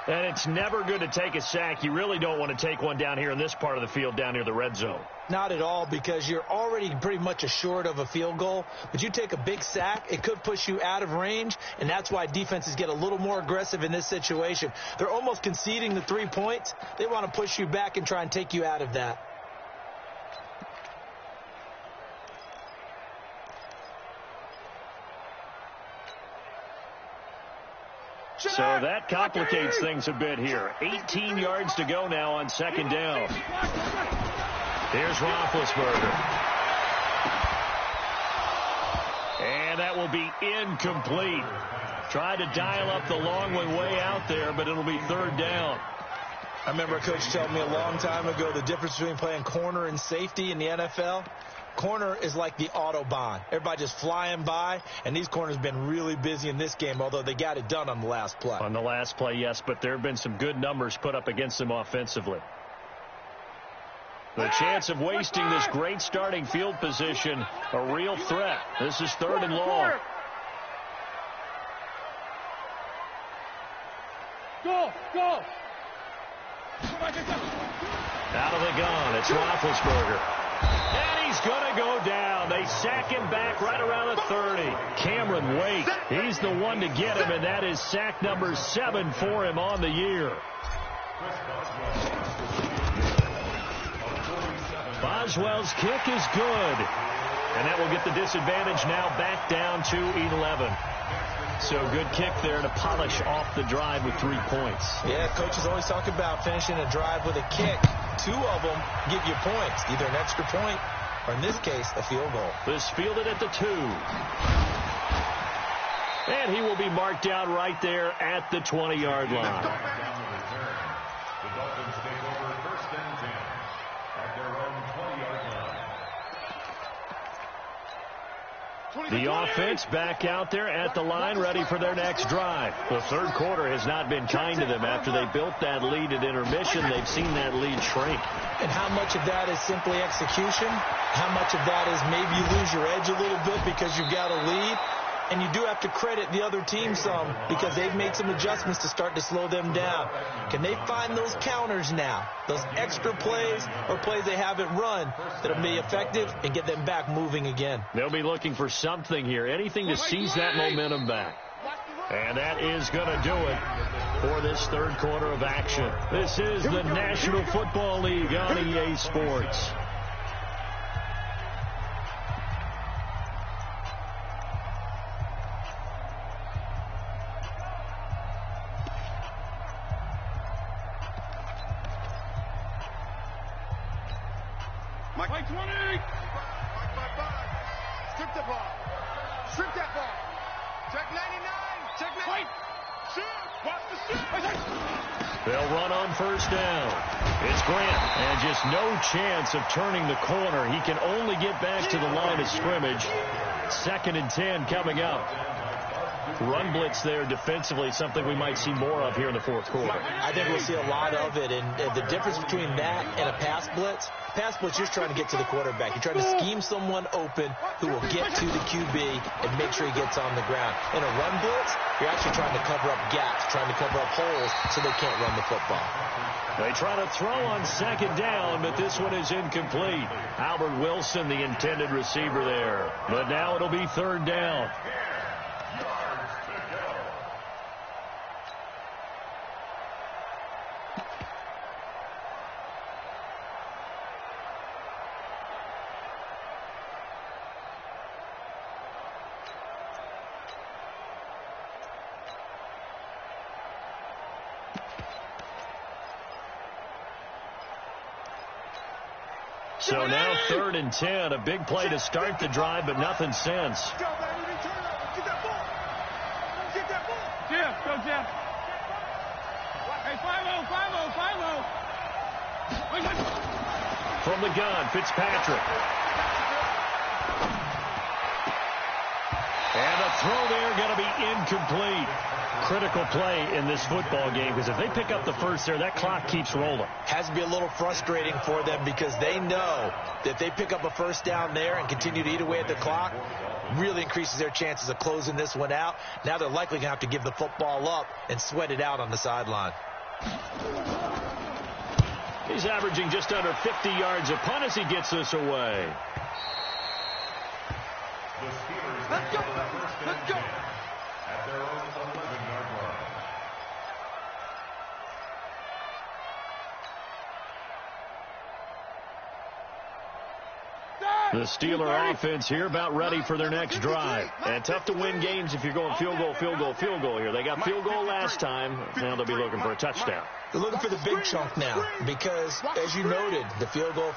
And it's never good to take a sack. You really don't want to take one down here in this part of the field, down near the red zone. Not at all, because you're already pretty much assured of a field goal. But you take a big sack, it could push you out of range, and that's why defenses get a little more aggressive in this situation. They're almost conceding the 3 points. They want to push you back and try and take you out of that. So that complicates things a bit here. 18 yards to go now on 2nd down. Here's Roethlisberger. And that will be incomplete. Tried to dial up the long one way out there, but it'll be 3rd down. I remember a coach telling me a long time ago the difference between playing corner and safety in the NFL. Corner is like the Autobahn. Everybody just flying by, and these corners have been really busy in this game, although they got it done on the last play. On the last play, yes, but there have been some good numbers put up against them offensively. The chance of wasting this great starting field position, a real threat. This is 3rd and long. Go! Out of the gun, it's Roethlisberger. And he's going to go down. They sack him back right around the 30. Cameron Wake, he's the one to get him, and that is sack number 7 for him on the year. Boswell's kick is good. And that will get the disadvantage now back down to 11. So good kick there to polish off the drive with 3 points. Yeah, coaches always talk about finishing a drive with a kick. 2 of them give you points, either an extra point or, in this case, a field goal. This fielded at the 2. And he will be marked down right there at the 20-yard line. The Dolphins take over 1st and 10 at their own 20-yard line. The offense back out there at the line, ready for their next drive. The third quarter has not been kind to them. After they built that lead at intermission, they've seen that lead shrink. And how much of that is simply execution? How much of that is maybe you lose your edge a little bit because you've got a lead? And you do have to credit the other team some because they've made some adjustments to start to slow them down. Can they find those counters now, those extra plays or plays they haven't run that'll be effective and get them back moving again? They'll be looking for something here, anything to seize that momentum back. And that is going to do it for this third quarter of action. This is the National Football League on EA Sports. Mike 20! Strip the ball. Strip that ball. Check 99. Check 99. Shoot. Watch the shoot. They'll run on first down. It's Grant, and just no chance of turning the corner. He can only get back to the line of scrimmage. 2nd and 10 coming up. Run blitz there defensively, something we might see more of here in the fourth quarter. I think we'll see a lot of it, and the difference between that and a pass blitz, you're just trying to get to the quarterback. You're trying to scheme someone open who will get to the QB and make sure he gets on the ground. In a run blitz, you're actually trying to cover up gaps, trying to cover up holes so they can't run the football. They try to throw on 2nd down, but this one is incomplete. Albert Wilson, the intended receiver there. But now it'll be 3rd down. So now 3rd and 10, a big play to start the drive, but nothing since. Go, baby. Get that ball. Get that ball. Jeff, go, Jeff. Hey, 5-0, 5-0, 5-0. From the gun, Fitzpatrick. And the throw there going to be incomplete. Critical play in this football game, because if they pick up the first there, that clock keeps rolling. Has to be a little frustrating for them because they know that if they pick up a first down there and continue to eat away at the clock, really increases their chances of closing this one out. Now they're likely going to have to give the football up and sweat it out on the sideline. He's averaging just under 50 yards a punt as he gets this away. Let's go. Let's go. At their own 11-yard line. The Steeler offense here about ready for their next drive. And tough to win games if you're going field goal, field goal, field goal here. They got field goal last time. Now they'll be looking for a touchdown. They're looking for the big chunk now because, as you noted, the field goal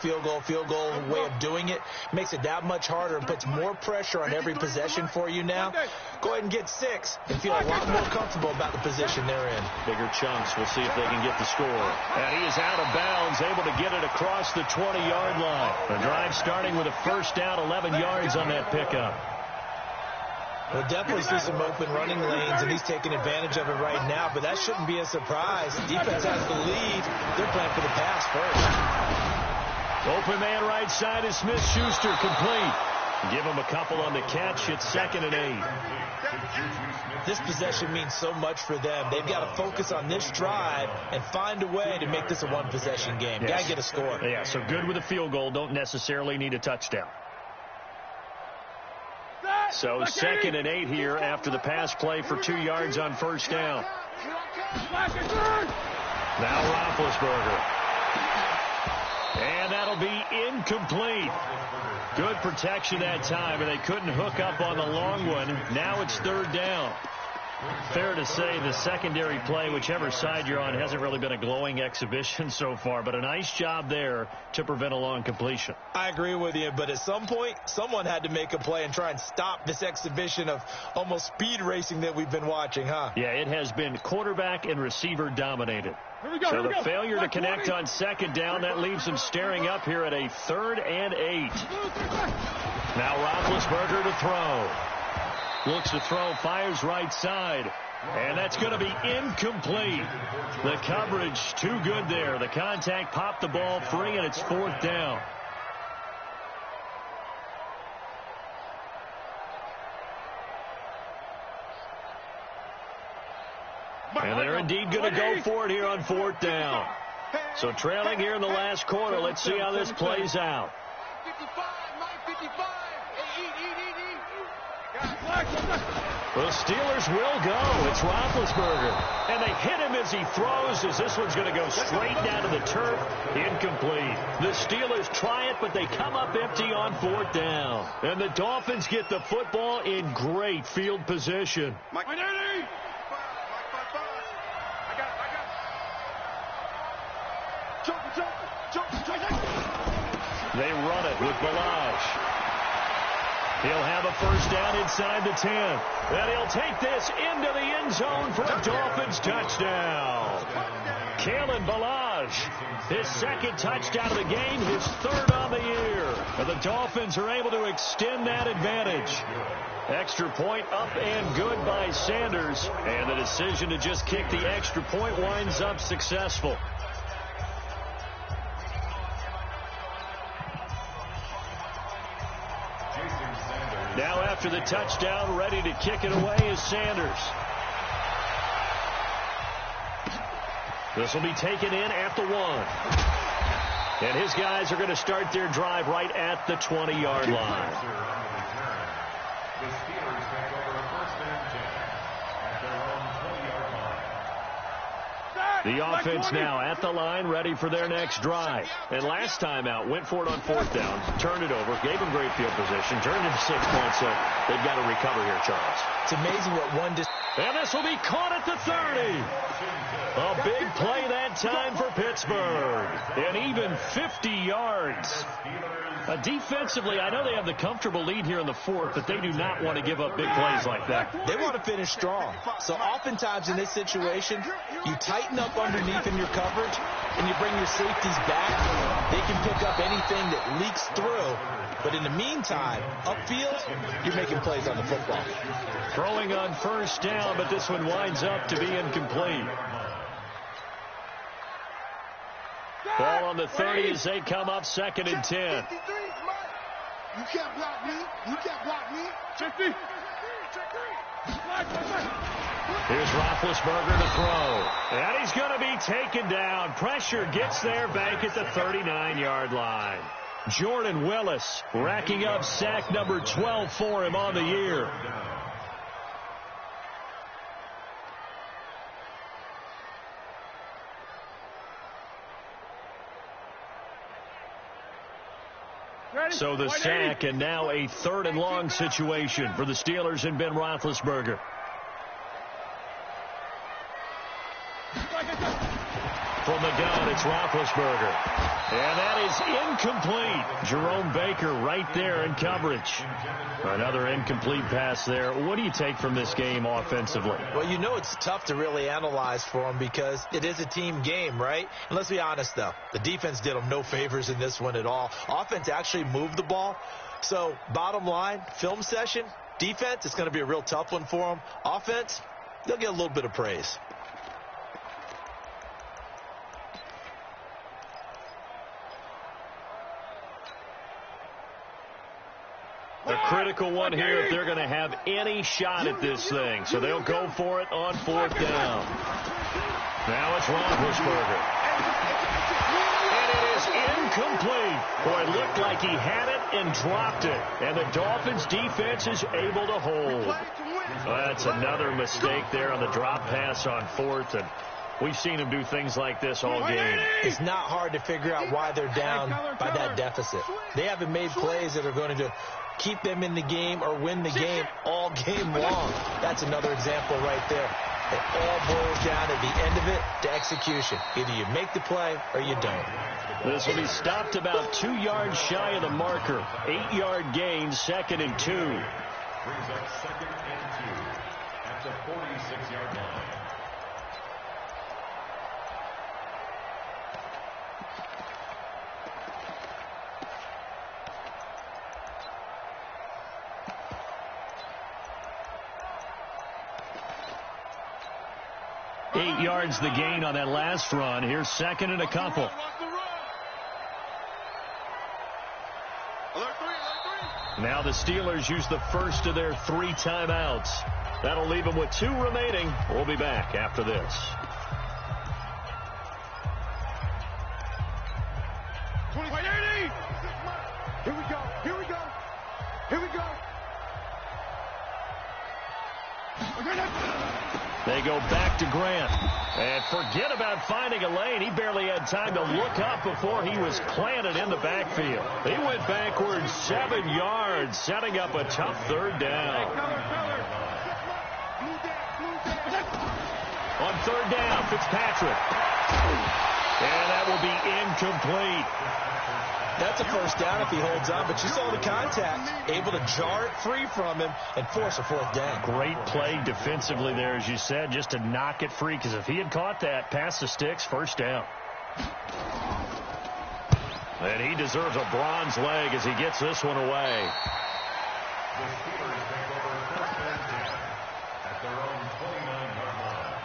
way of doing it makes it that much harder and puts more pressure on every possession for you now. Go ahead and get 6 and feel a lot more comfortable about the position they're in. Bigger chunks. We'll see if they can get the score. And he is out of bounds, able to get it across the 20-yard line. The drive starting with a first down, 11 yards on that pickup. We'll definitely see some open running lanes, and he's taking advantage of it right now, but that shouldn't be a surprise. Defense has the lead. They're playing for the pass first. Open man right side is Smith-Schuster, complete. Give him a couple on the catch. It's 2nd and 8. This possession means so much for them. They've got to focus on this drive and find a way to make this a one-possession game. Yes. Got to get a score. Yeah, so good with a field goal. Don't necessarily need a touchdown. So 2nd and 8 here after the pass play for 2 yards on 1st down. Now Roethlisberger. And that'll be incomplete. Good protection that time, and they couldn't hook up on the long one. Now it's 3rd down. Fair to say the secondary play, whichever side you're on, hasn't really been a glowing exhibition so far, but a nice job there to prevent a long completion. I agree with you, but at some point, someone had to make a play and try and stop this exhibition of almost speed racing that we've been watching, huh? Yeah, it has been quarterback and receiver dominated. So the failure to connect on 2nd down, that leaves them staring up here at a 3rd and 8. Now Roethlisberger to throw. Looks to throw, fires right side. And that's going to be incomplete. The coverage too good there. The contact popped the ball free, and it's 4th down. And they're indeed going to go for it here on 4th down. So trailing here in the last quarter. Let's see how this plays out. The Steelers will go. It's Roethlisberger. And they hit him as he throws, as this one's going to go straight down to the turf. Incomplete. The Steelers try it, but they come up empty on 4th down. And the Dolphins get the football in great field position. They run it with Balaj. He'll have a 1st down inside the 10. And he'll take this into the end zone for a Dolphins touchdown. Kalen Balaj, his 2nd touchdown of the game, his 3rd on the year. And the Dolphins are able to extend that advantage. Extra point up and good by Sanders. And the decision to just kick the extra point winds up successful. Now after the touchdown, ready to kick it away is Sanders. This will be taken in at the 1. And his guys are going to start their drive right at the 20-yard line. The Steelers take over 1st and 10 at their own 20-yard line. The offense now at the line, ready for their next drive. And last time out, went for it on 4th down, turned it over, gave them great field position, turned it to 6 points, so they've got to recover here, Charles. It's amazing what one... And this will be caught at the 30. A big play that time for Pittsburgh. And even 50 yards. Defensively, I know they have the comfortable lead here in the 4th, but they do not want to give up big plays like that. They want to finish strong. So oftentimes in this situation, you tighten up underneath in your coverage, and you bring your safeties back. They can pick up anything that leaks through. But in the meantime, upfield, you're making plays on the football. Throwing on 1st down, but this one winds up to be incomplete. Ball on the 30 as they come up 2nd and 10. You can't block me. You can't block me. Here's Roethlisberger to throw. And he's going to be taken down. Pressure gets there back at the 39-yard line. Jordan Willis racking up sack number 12 for him on the year. So the sack, and now a 3rd and long situation for the Steelers and Ben Roethlisberger. From the gun, it's Roethlisberger. And that is incomplete. Jerome Baker right there in coverage. Another incomplete pass there. What do you take from this game offensively? Well, you know it's tough to really analyze for them because it is a team game, right? And let's be honest, though. The defense did them no favors in this one at all. Offense actually moved the ball. So, bottom line, film session, defense, it's going to be a real tough one for them. Offense, they'll get a little bit of praise. A critical one here if they're going to have any shot at this thing. So they'll go for it on 4th down. Now it's Roethlisberger. And it is incomplete. Boy, it looked like he had it and dropped it. And the Dolphins defense is able to hold. That's another mistake there on the drop pass on 4th. And we've seen him do things like this all game. It's not hard to figure out why they're down by that deficit. They haven't made plays that are going to keep them in the game or win the game all game long. That's another example right there. It all boils down at the end of it to execution. Either you make the play or you don't. This will be stopped about 2 yards shy of the marker. 8-yard gain, 2nd and 2. Brings up 2nd and 2 at the 46-yard line. Eight yards the gain on that last run. Here's 2nd and a couple. Now the Steelers use the first of their 3 timeouts. That'll leave them with 2 remaining. We'll be back after this. Here we go. Here we go. Here we go. They go back to Grant. And forget about finding a lane. He barely had time to look up before he was planted in the backfield. He went backwards 7 yards, setting up a tough 3rd down. On 3rd down, Fitzpatrick. And that will be incomplete. That's a first down if he holds on, but you saw the contact, able to jar it free from him and force a 4th down. Great play defensively there, as you said, just to knock it free, because if he had caught that, past the sticks, 1st down. And he deserves a bronze leg as he gets this one away. The Steelers take over 1st and 10 at their own 29-yard line.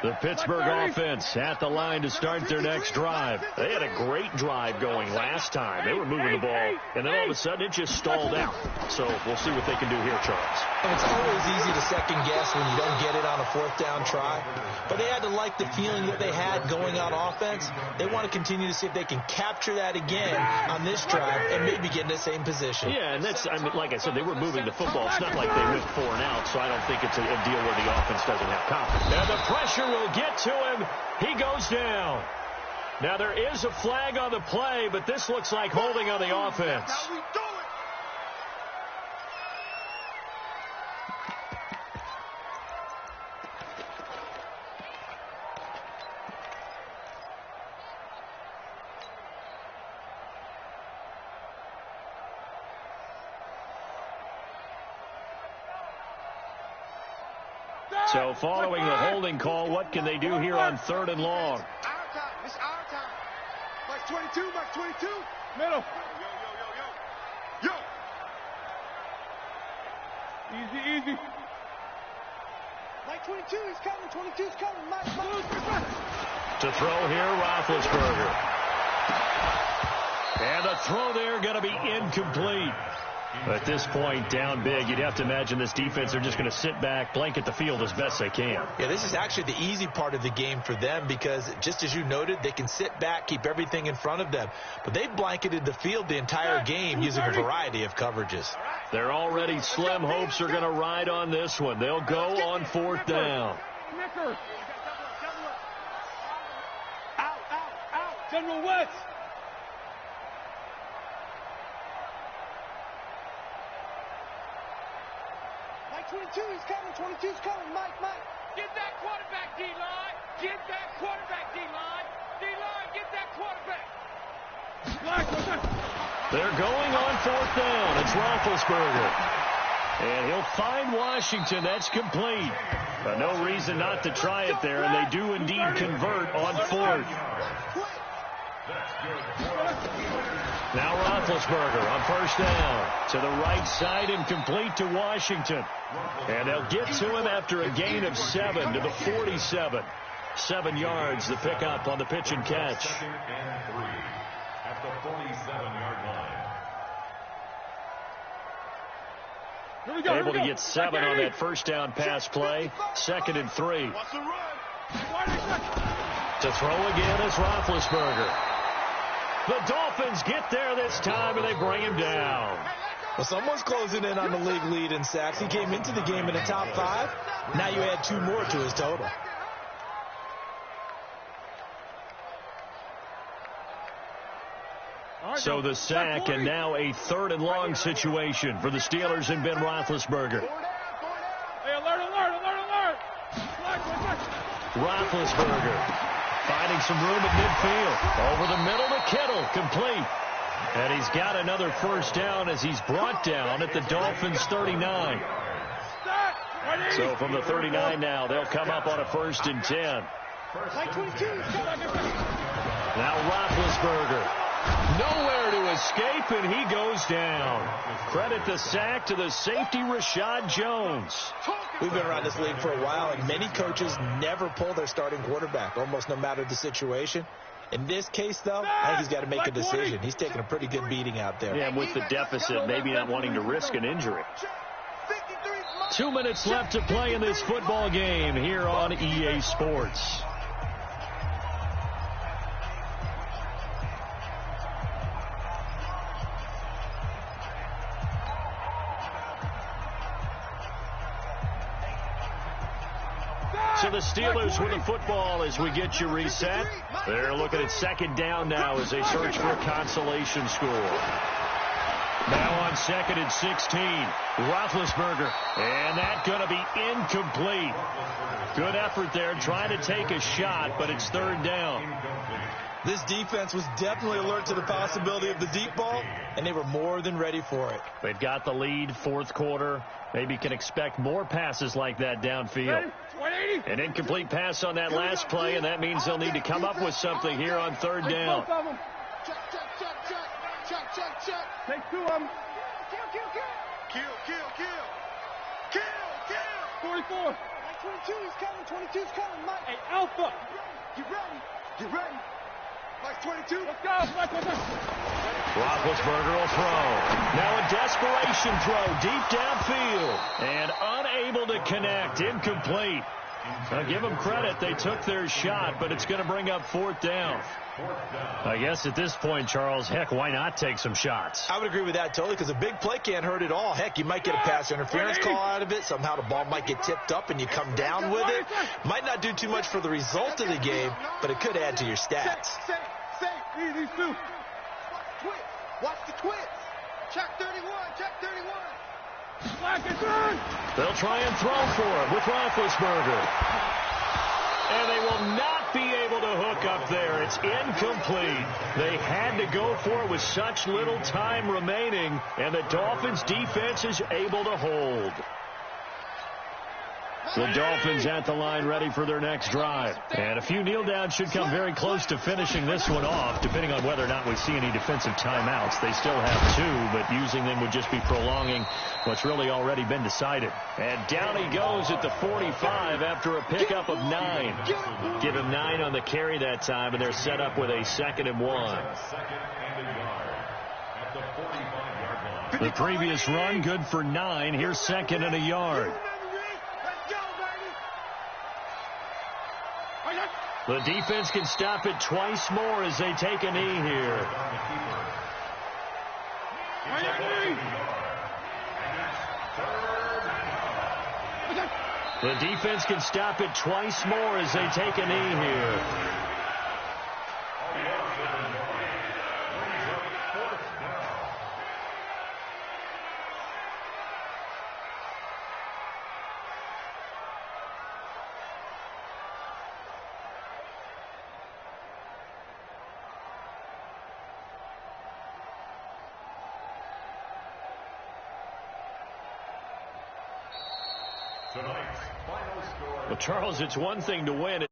The Pittsburgh offense at the line to start their next drive. They had a great drive going last time. They were moving the ball, and then all of a sudden it just stalled out. So we'll see what they can do here, Charles. And it's always easy to second guess when you don't get it on a 4th down try. But they had to like the feeling that they had going on offense. They want to continue to see if they can capture that again on this drive and maybe get in the same position. Yeah, and that's, I mean, like I said, they were moving the football. It's not like they went 4 and out, so I don't think it's a deal where the offense doesn't have confidence. Now the pressure will get to him. He goes down. Now there is a flag on the play, but this looks like holding on the offense. So following the holding call, what can they do here on 3rd and long? Our time. It's our time. Mike 22, Mike 22. Middle. Yo. Easy, easy. Mike 22 is coming. 22 is coming. Mike. To throw here, Roethlisberger. And the throw there going to be incomplete. At this point, down big, you'd have to imagine this defense are just going to sit back, blanket the field as best they can. Yeah, this is actually the easy part of the game for them because, just as you noted, they can sit back, keep everything in front of them. But they've blanketed the field the entire game using a variety of coverages. Their already slim hopes are going to ride on this one. They'll go on 4th down. Out. General West. Mike 22 is coming. 22 is coming. Mike. Get that quarterback, D-line. Get that quarterback, D-line. D-line, get that quarterback. They're going on 4th down. It's Roethlisberger. And he'll find Washington. That's complete. No reason not to try it there, and they do indeed convert on 4th. Now Roethlisberger on 1st down. To the right side and complete to Washington. And they'll get to him after a gain of 7 to the 47. 7 yards, the pickup on the pitch and catch. at the 47-yard line. Able to get 7 on that first down pass play. 2nd and 3. To throw again is Roethlisberger. The Dolphins get there this time, and they bring him down. Well, someone's closing in on the league lead in sacks. He came into the game in the top 5. Now you add 2 more to his total. So the sack, and now a 3rd and long situation for the Steelers and Ben Roethlisberger. Hey, alert. Roethlisberger finding some room at midfield. Over the middle to Kittle, complete. And he's got another first down as he's brought down at the Dolphins' 39. So from the 39 now, they'll come up on a 1st and 10. Now Roethlisberger. Nowhere to escape, and he goes down. Credit the sack to the safety, Rashad Jones. We've been around this league for a while, and many coaches never pull their starting quarterback, almost no matter the situation. In this case, though, I think he's got to make a decision. He's taking a pretty good beating out there. Yeah, with the deficit, maybe not wanting to risk an injury. 2 minutes left to play in this football game here on EA Sports. So the Steelers with the football as we get you reset. They're looking at 2nd down now as they search for a consolation score. Now on 2nd and 16. Roethlisberger. And that's going to be incomplete. Good effort there trying to take a shot, but it's 3rd down. This defense was definitely alert to the possibility of the deep ball, and they were more than ready for it. They've got the lead, 4th quarter. Maybe can expect more passes like that downfield. An incomplete pass on that last play, and that means they'll need to come up with something here on 3rd down. Check. Take 2 of them. Kill. 44. 22 is coming. 22's coming, Mike. Hey, Alpha. Get ready. Mike 22. Let's go. Roethlisberger will throw. Now a desperation throw deep downfield. And unable to connect. Incomplete. Now give them credit. They took their shot, but it's going to bring up 4th down. I guess at this point, Charles, heck, why not take some shots? I would agree with that totally, because a big play can't hurt at all. Heck, you might get a pass interference call out of it. Somehow the ball might get tipped up and you come down with it. Might not do too much for the result of the game, but it could add to your stats. Read these 2. Watch the twitch. Check 31. They'll try and throw for it with Roethlisberger. And they will not be able to hook up there. It's incomplete. They had to go for it with such little time remaining, and the Dolphins' defense is able to hold. The Dolphins at the line ready for their next drive. And a few kneel downs should come very close to finishing this one off, depending on whether or not we see any defensive timeouts. They still have 2, but using them would just be prolonging what's really already been decided. And down he goes at the 45 after a pickup of 9. Give him 9 on the carry that time, and they're set up with a 2nd and 1. The previous run good for 9. Here's 2nd and a yard. The defense can stop it twice more as they take a knee here. The defense can stop it twice more as they take a knee here. Well, Charles, it's one thing to win.